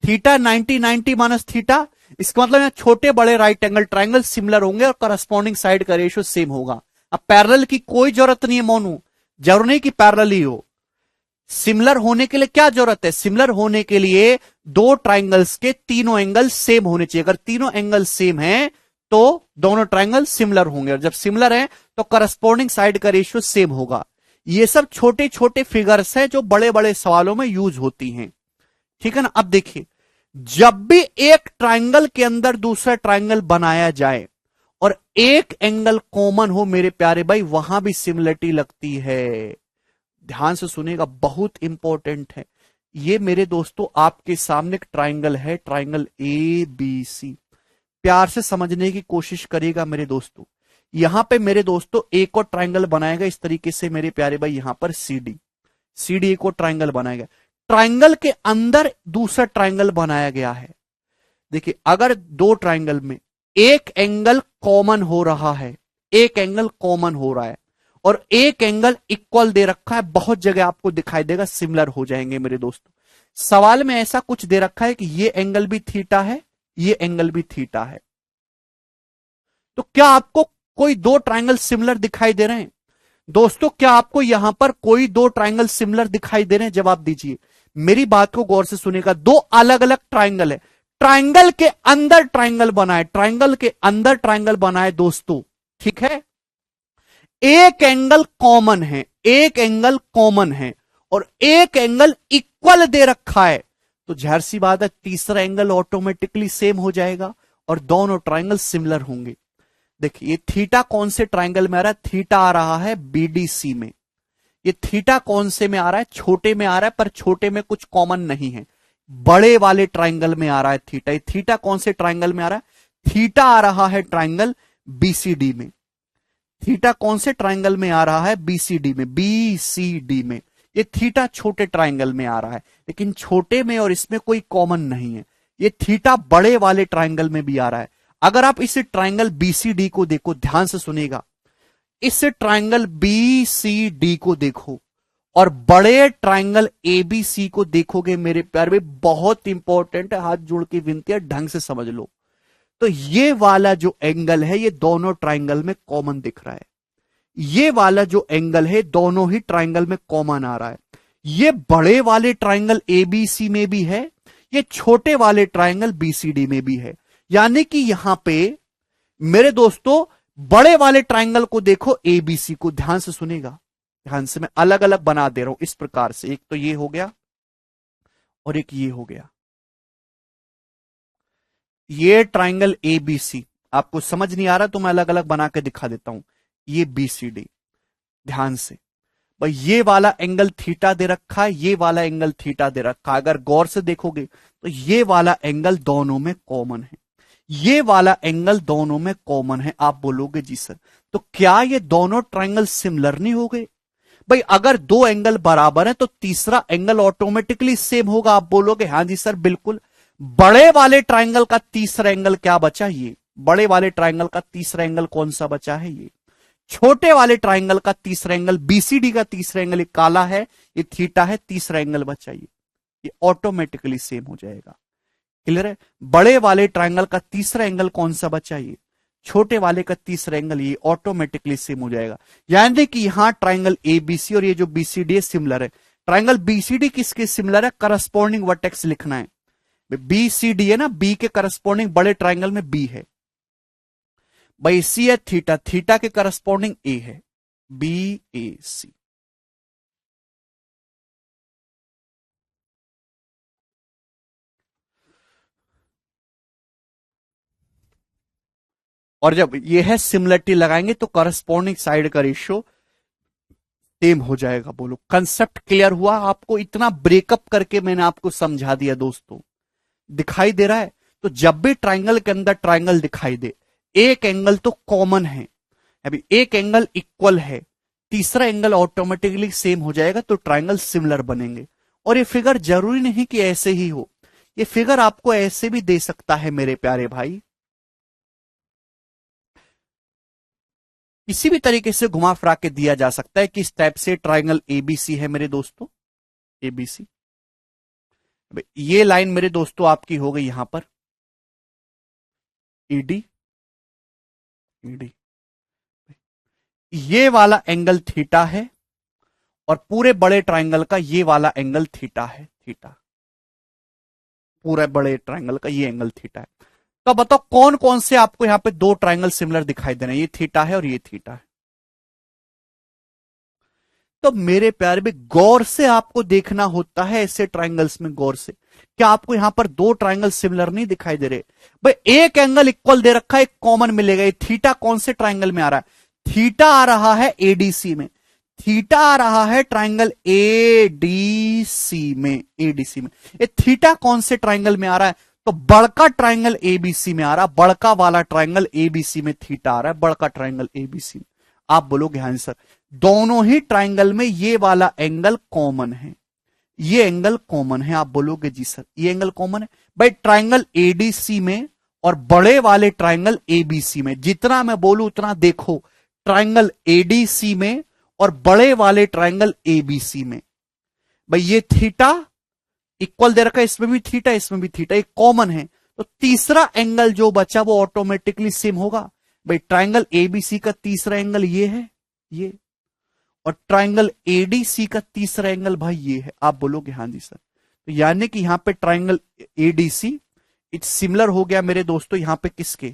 थीटा 90, 90 माइनस थीटा, इसका मतलब यहां छोटे बड़े राइट एंगल ट्राइंगल सिमिलर होंगे और करस्पॉन्डिंग साइड का रेशियो सेम होगा। अब पैरेलल की कोई जरूरत नहीं है मोनू, जरूर नहीं कि पैरेलल ही हो। सिमिलर होने के लिए क्या जरूरत है? सिमिलर होने के लिए दो ट्राइंगल्स के तीनों एंगल सेम होने चाहिए। अगर तीनों एंगल सेम हैं तो दोनों ट्राइंगल सिमिलर होंगे, और जब सिमिलर हैं तो करस्पॉन्डिंग साइड का रेशियो सेम होगा। ये सब छोटे छोटे फिगर्स हैं जो बड़े बड़े सवालों में यूज होती हैं, ठीक है ना। अब देखिए, जब भी एक ट्राइंगल के अंदर दूसरा ट्राइंगल बनाया जाए और एक एंगल कॉमन हो मेरे प्यारे भाई, वहां भी सिमिलरिटी लगती है। ध्यान से सुनिएगा, बहुत इंपॉर्टेंट है ये मेरे दोस्तों। आपके सामने एक ट्राइंगल है, ट्राइंगल ए बी सी, प्यार से समझने की कोशिश करिएगा मेरे दोस्तों। यहां पे मेरे दोस्तों एक और ट्राइंगल बनाएगा इस तरीके से मेरे प्यारे भाई, यहां पर सीडी, सीडी एक और ट्राइंगल बनाएगा। ट्राइंगल के अंदर दूसरा ट्राइंगल बनाया गया है। देखिए, अगर दो ट्राइंगल में एक एंगल कॉमन हो रहा है, एक एंगल कॉमन हो रहा है और एक एंगल इक्वल दे रखा है, बहुत जगह आपको दिखाई देगा सिमिलर हो जाएंगे मेरे दोस्तों। सवाल में ऐसा कुछ दे रखा है कि ये एंगल भी थीटा है, ये एंगल भी थीटा है, तो क्या आपको कोई दो ट्राइंगल सिमिलर दिखाई दे रहे हैं दोस्तों? क्या आपको यहां पर कोई दो ट्राइंगल सिमिलर दिखाई दे रहे हैं? जवाब दीजिए, मेरी बात को गौर से सुनिएगा। दो अलग अलग ट्राइंगल है, ट्राइंगल के अंदर ट्राइंगल बनाए, ट्राइंगल के अंदर ट्राइंगल बनाए दोस्तों, ठीक है। एक एंगल कॉमन है, एक एंगल कॉमन है और एक एंगल इक्वल दे रखा है, तो जाहिर सी बात है तीसरा एंगल ऑटोमेटिकली सेम हो जाएगा और दोनों ट्राइंगल सिमिलर होंगे। देखिए, ये थीटा कौन से ट्राइंगल में आ रहा है? थीटा आ रहा है बीडीसी में। ये थीटा कौन से में आ रहा है? छोटे में आ रहा है, पर छोटे में कुछ कॉमन नहीं है, बड़े वाले ट्राइंगल में आ रहा है थीटा। ये थीटा कौन से ट्राइंगल में आ रहा है? थीटा आ रहा है ट्राइंगल बीसीडी में। थीटा कौन से ट्राइंगल में आ रहा है? बीसीडी में, बीसीडी में। ये थीटा छोटे ट्राइंगल में आ रहा है, लेकिन छोटे में और इसमें कोई कॉमन नहीं है। ये थीटा बड़े वाले ट्राइंगल में भी आ रहा है। अगर आप इस ट्राइंगल बीसीडी को देखो, ध्यान से सुनिएगा, इस ट्राइंगल बीसीडी को देखो और बड़े ट्राइंगल एबीसी को देखोगे मेरे प्यारे, बहुत इंपॉर्टेंट है, हाथ जोड़ के विनती है, ढंग से समझ लो। तो ये वाला जो एंगल है ये दोनों ट्राइंगल में कॉमन दिख रहा है। ये वाला जो एंगल है दोनों ही ट्राइंगल में कॉमन आ रहा है। ये बड़े वाले ट्राइंगल एबीसी में भी है, ये छोटे वाले ट्राइंगल बीसीडी में भी है। यानी कि यहां पे मेरे दोस्तों बड़े वाले ट्राइंगल को देखो, एबीसी को, ध्यान से सुनेगा, ध्यान से, मैं अलग अलग बना दे रहा हूं इस प्रकार से। एक तो ये हो गया और एक ये हो गया। ये ट्राइंगल एबीसी आपको समझ नहीं आ रहा तो मैं अलग अलग बना के दिखा देता हूं। ये बीसीडी, ध्यान से भाई, ये वाला एंगल थीटा दे रखा है, ये वाला एंगल थीटा दे रखा है। अगर गौर से देखोगे तो ये वाला एंगल दोनों में कॉमन है, ये वाला एंगल दोनों में कॉमन है। आप बोलोगे जी सर, तो क्या ये दोनों ट्राइंगल सिमिलर नहीं हो गए? भाई अगर दो एंगल बराबर है तो तीसरा एंगल ऑटोमेटिकली सेम होगा। आप बोलोगे हाँ जी सर बिल्कुल। बड़े वाले ट्राइंगल का तीसरा एंगल क्या बचा? ये बड़े वाले ट्राइंगल का तीसरा एंगल कौन सा बचा है? ये छोटे वाले ट्राइंगल का तीसरा एंगल, बीसीडी का तीसरा एंगल, ये काला है, ये थीटा है, तीसरा एंगल बचा ये ऑटोमेटिकली सेम हो जाएगा। क्लियर है? बड़े वाले ट्राइंगल का तीसरा एंगल कौन सा बचा? ये छोटे वाले का तीसरा एंगल, ये ऑटोमेटिकली सेम हो जाएगा। यानी कि यहां ट्राइंगल एबीसी और ये जो बीसीडी है सिमिलर है। ट्राइंगल बीसीडी किसके सिमिलर है? करस्पॉन्डिंग वर्टेक्स लिखना है। बीसीडी है ना, बी के करस्पॉन्डिंग बड़े ट्राइंगल में बी है भाई, सी है थीटा, थीटा के करस्पॉन्डिंग ए है, बी ए सी। और जब ये है सिमिलरिटी लगाएंगे तो करस्पॉन्डिंग साइड का रेशियो सेम हो जाएगा। बोलो कंसेप्ट क्लियर हुआ आपको? इतना ब्रेकअप करके मैंने आपको समझा दिया दोस्तों, दिखाई दे रहा है? तो जब भी ट्राइंगल के अंदर ट्राइंगल दिखाई दे, एक एंगल तो कॉमन है, अभी एक एंगल इक्वल है, तीसरा एंगल ऑटोमेटिकली सेम हो जाएगा, तो ट्राइंगल सिमिलर बनेंगे। और ये फिगर जरूरी नहीं कि ऐसे ही हो, ये फिगर आपको ऐसे भी दे सकता है मेरे प्यारे भाई। किसी भी तरीके से घुमा फिरा के दिया जा सकता है कि इस टाइप से ट्राइंगल एबीसी है मेरे दोस्तों, एबीसी। ये लाइन मेरे दोस्तों आपकी हो गई यहां पर ईडी, ईडी। ये वाला एंगल थीटा है और पूरे बड़े ट्राइंगल का ये वाला एंगल थीटा है, थीटा। पूरे बड़े ट्राइंगल का ये एंगल थीटा है। तो बताओ कौन कौन से आपको यहां पे दो ट्राइंगल सिमिलर दिखाई दे रहे हैं, ये थीटा है और ये थीटा है। तो मेरे प्यारे भी गौर से आपको देखना होता है ऐसे ट्राइंगल्स में, गौर से। क्या आपको यहां पर दो ट्राइंगल सिमिलर नहीं दिखाई दे रहे? भाई एक एंगल इक्वल दे रखा है, एक कॉमन मिलेगा। ये थीटा कौन से ट्राइंगल में आ रहा है? थीटा आ रहा है एडीसी में, थीटा आ रहा है ट्राइंगल एडीसी में, एडीसी में। ये थीटा कौन से ट्राइंगल में आ रहा है? तो बड़का ट्राइंगल एबीसी में आ रहा है, बड़का वाला ट्राइंगल एबीसी में थीटा आ रहा है, बड़का ट्राइंगल एबीसी में। आप बोलोगे आंसर, दोनों ही ट्राइंगल में ये वाला एंगल कॉमन है, ये एंगल कॉमन है। आप बोलोगे जी सर ये एंगल कॉमन है। भाई ट्राइंगल एडीसी में और बड़े वाले ट्राइंगल एबीसी में, जितना मैं बोलूं उतना देखो, ट्राइंगल एडीसी में और बड़े वाले ट्राइंगल एबीसी में, भाई ये थीटा इक्वल दे रखा है, इसमें भी थीटा इसमें भी थीटा, एक कॉमन है। तो तीसरा एंगल जो बचा वो ऑटोमेटिकली सेम होगा। भाई ट्राइंगल एबीसी का तीसरा एंगल ये है, ये, और ट्राइंगल एडीसी का तीसरा एंगल भाई ये है। आप बोलोगे हाँ जी सर। तो यानी कि यहां पे ट्राइंगल एडीसी इट सिमिलर हो गया मेरे दोस्तों यहां पे किसके?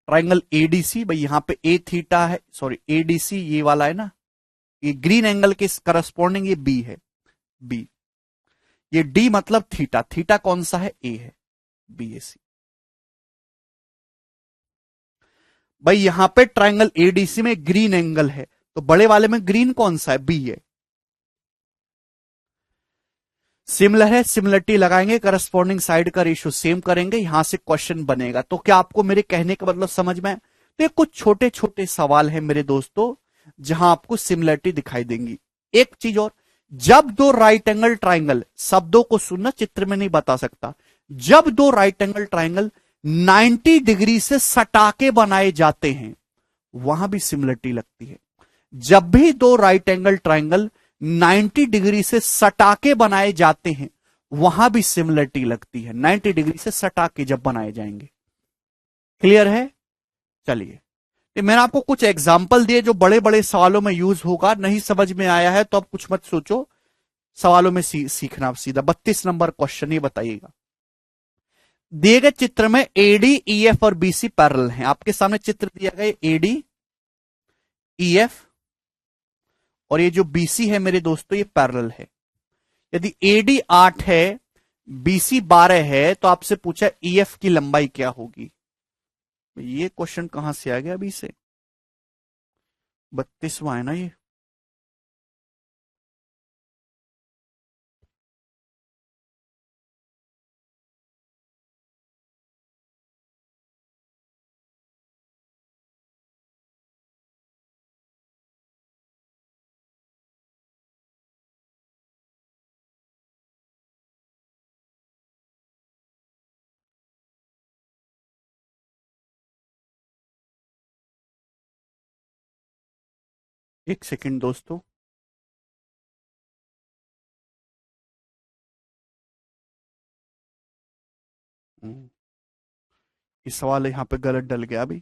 Triangle ADC. भाई यहां पे ए थीटा है, सॉरी एडीसी ये वाला है ना, ये ग्रीन एंगल के करस्पॉन्डिंग ये बी है, बी। ये डी मतलब थीटा, थीटा कौन सा है? ए है, बी ए सी। भाई यहां पे ट्राइंगल एडीसी में ग्रीन एंगल है, तो बड़े वाले में ग्रीन कौन सा है? बी है। सिमिलर है, सिमिलरिटी लगाएंगे, करस्पॉन्डिंग साइड का रेशियो सेम करेंगे, यहां से क्वेश्चन बनेगा। तो क्या आपको मेरे कहने का मतलब समझ में? तो ये कुछ छोटे छोटे सवाल हैं मेरे दोस्तों जहां आपको सिमिलरिटी दिखाई देंगी। एक चीज और, जब दो राइट एंगल ट्राइंगल, शब्दों को सुनना, चित्र में नहीं बता सकता, जब दो राइट एंगल ट्राइंगल 90 डिग्री से सटाके बनाए जाते हैं वहां भी सिमिलरिटी लगती है। जब भी दो राइट एंगल ट्राइंगल 90 डिग्री से सटाके बनाए जाते हैं वहां भी सिमिलरिटी लगती है, 90 डिग्री से सटाके जब बनाए जाएंगे। क्लियर है? चलिए, तो मैंने आपको कुछ एग्जाम्पल दिए जो बड़े बड़े सवालों में यूज होगा। नहीं समझ में आया है तो अब कुछ मत सोचो, सवालों में सीखना सीधा। 32 नंबर क्वेश्चन ये बताइएगा, दिए गए चित्र में एडी ईएफ और बीसी पैरेलल हैं। आपके सामने चित्र दिया गया एडी ईएफ और ये जो बीसी है मेरे दोस्तों ये पैरेलल है। यदि एडी 8 है, बीसी 12 है, तो आपसे पूछा ईएफ की लंबाई क्या होगी। ये क्वेश्चन कहां से आ गया अभी से? 32वां है ना ये। एक सेकंड दोस्तों, ये सवाल यहां पे गलत डल गया अभी।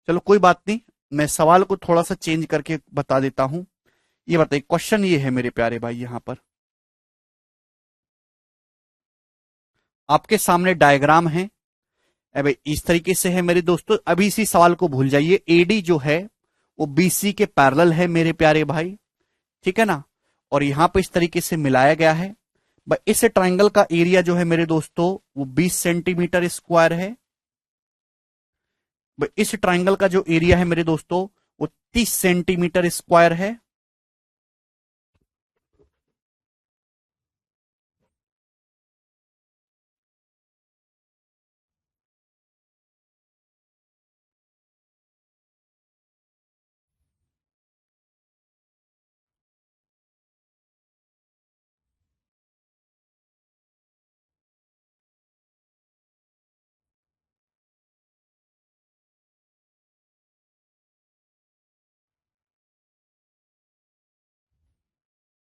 चलो कोई बात नहीं, मैं सवाल को थोड़ा सा चेंज करके बता देता हूं। ये बताइए, क्वेश्चन ये है मेरे प्यारे भाई, यहां पर आपके सामने डायग्राम है। अब इस तरीके से है मेरे दोस्तों। अभी इसी सवाल को भूल जाइए, एडी जो है वो बीसी के पैरेलल है मेरे प्यारे भाई, ठीक है ना। और यहां पे इस तरीके से मिलाया गया है। इस ट्राइंगल का एरिया जो है मेरे दोस्तों वो 20 सेंटीमीटर स्क्वायर है। इस ट्राइंगल का जो एरिया है मेरे दोस्तों वो 30 सेंटीमीटर स्क्वायर है।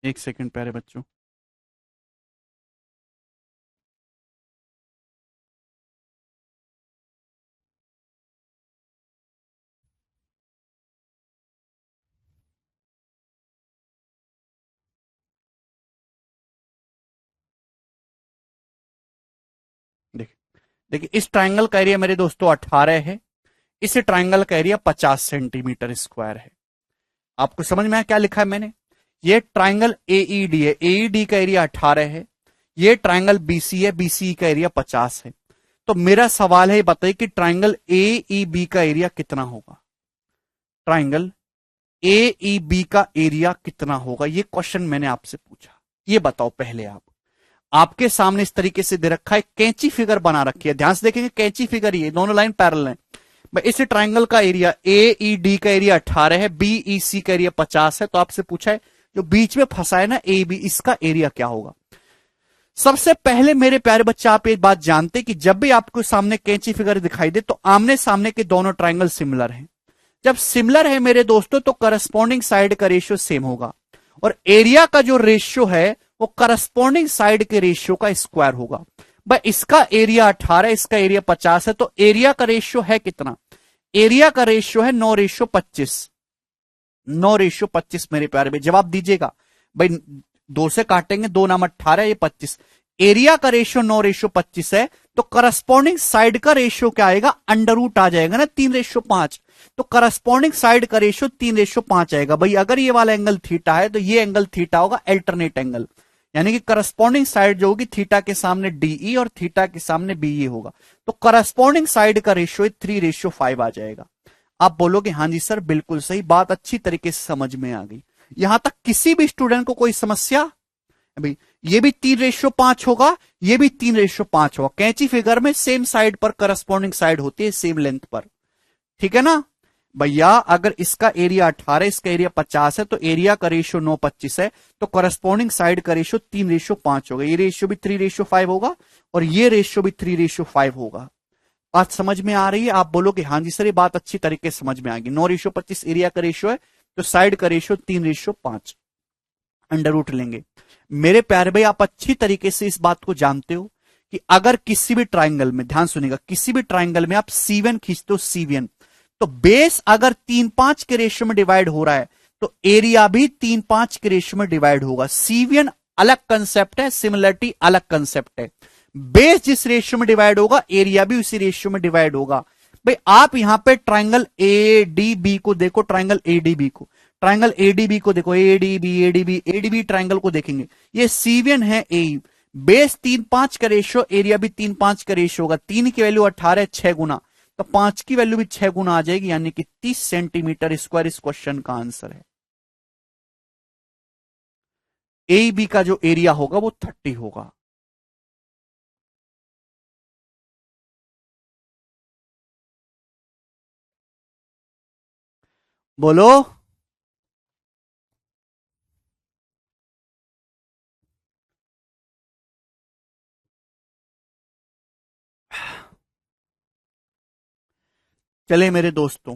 एक सेकंड प्यारे बच्चों। देखिए, देखिए इस ट्राइंगल का एरिया मेरे दोस्तों 18 है, इस ट्राइंगल का एरिया 50 सेंटीमीटर स्क्वायर है। आपको समझ में आया क्या लिखा है मैंने? ये ट्राइंगल एईडी है, एईडी का एरिया 18 है। ये ट्राइंगल बीसी है, बीसी का एरिया 50 है। तो मेरा सवाल है, बताइए कि ट्राइंगल एईबी का एरिया कितना होगा? ट्राइंगल एईबी का एरिया कितना होगा, ये क्वेश्चन मैंने आपसे पूछा। ये बताओ पहले आप। आपके सामने इस तरीके से दे रखा है, कैंची फिगर बना रखी है, ध्यान से देखेंगे कैंची फिगर, ये दोनों लाइन पैरेलल है। भाई इस ट्राइंगल का एरिया एईडी का एरिया 18 है, बीईसी का एरिया 50 है। तो आपसे पूछा है जो बीच में फंसा है ना ए बी, इसका एरिया क्या होगा? सबसे पहले मेरे प्यारे बच्चे आप एक बात जानते कि जब भी आपको सामने कैंची फिगर दिखाई दे तो आमने सामने के दोनों ट्राइंगल सिमिलर हैं। जब सिमिलर है मेरे दोस्तों तो करस्पॉन्डिंग साइड का रेशियो सेम होगा, और एरिया का जो रेशियो है वो करस्पॉन्डिंग साइड के रेशियो का स्क्वायर होगा। भाई इसका एरिया 18, इसका एरिया 50 है, तो एरिया का रेशियो है कितना? एरिया का रेशियो है 9:25। 9:25 मेरे प्यारे भाई, जवाब दीजिएगा। भाई 2 से काटेंगे, 2 नाम 18, ये 25। एरिया का रेशियो 9:25 है, तो करस्पॉन्डिंग साइड का रेशियो क्या आएगा? अंडर रूट आ जाएगा ना, 3:5। तो करस्पॉन्डिंग साइड का रेशियो 3:5 आएगा। भाई अगर ये वाला एंगल थीटा है तो ये एंगल थीटा होगा अल्टरनेट एंगल, यानी कि करस्पॉन्डिंग साइड जो होगी थीटा के सामने डीई और थीटा के सामने बीई होगा। तो करस्पॉन्डिंग साइड का रेशियो 3:5 आ जाएगा। आप बोलोगे हाँ जी सर बिल्कुल सही बात, अच्छी तरीके से समझ में आ गई। यहां तक किसी भी स्टूडेंट को कोई समस्या? भाई ये भी 3:5 होगा, ये भी 3:5 होगा। कैंची फिगर में सेम साइड पर करस्पॉन्डिंग साइड होती है, सेम लेंथ पर, ठीक है ना भैया? अगर इसका एरिया 18, इसका एरिया 50 है, तो एरिया का रेशियो 9:25 है, तो करस्पॉन्डिंग साइड का रेशियो 3:5 होगा। ये रेशियो भी 3:5 होगा, और ये रेशियो भी 3:5 होगा। बात समझ में आ रही है? आप बोलोगे हाँ जी सर ये बात अच्छी तरीके से समझ में आ गई। 9:25 एरिया का रेशियो है, तो साइड का रेशियो 3:5, अंडर रूट लेंगे। मेरे प्यारे भाई आप अच्छी तरीके से इस बात को जानते हो कि अगर किसी भी ट्राइंगल में, ध्यान सुनिएगा, किसी भी ट्राइंगल में आप C1 खींचते हो, C1, तो बेस अगर 3:5 के रेशियो में डिवाइड हो रहा है तो एरिया भी 3:5 के रेशियो में डिवाइड होगा। C1 अलग कंसेप्ट है, सिमिलरिटी अलग कंसेप्ट है। बेस जिस रेशियो में डिवाइड होगा एरिया भी उसी रेशियो में डिवाइड होगा। भाई आप यहां पे ट्राइंगल एडीबी को देखो, ट्राइंगल एडीबी को, ट्राइंगल एडीबी को देखो, एडीबी एडीबी एडीबी ट्राइंगल को देखेंगे, ये C1 है, ए बेस 3:5 का रेशियो, एरिया भी 3:5 का रेशियो होगा। 3 की वैल्यू 18, 6 गुना, तो 5 की वैल्यू भी 6 गुना आ जाएगी, यानी कि 30 सेंटीमीटर स्क्वायर इस क्वेश्चन का आंसर है। ए बी का जो एरिया होगा वो 30 होगा। बोलो। चले मेरे दोस्तों,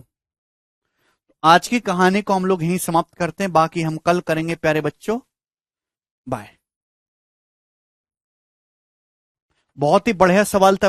आज की कहानी को हम लोग यहीं समाप्त करते हैं, बाकी हम कल करेंगे प्यारे बच्चों। बाय। बहुत ही बढ़िया सवाल था।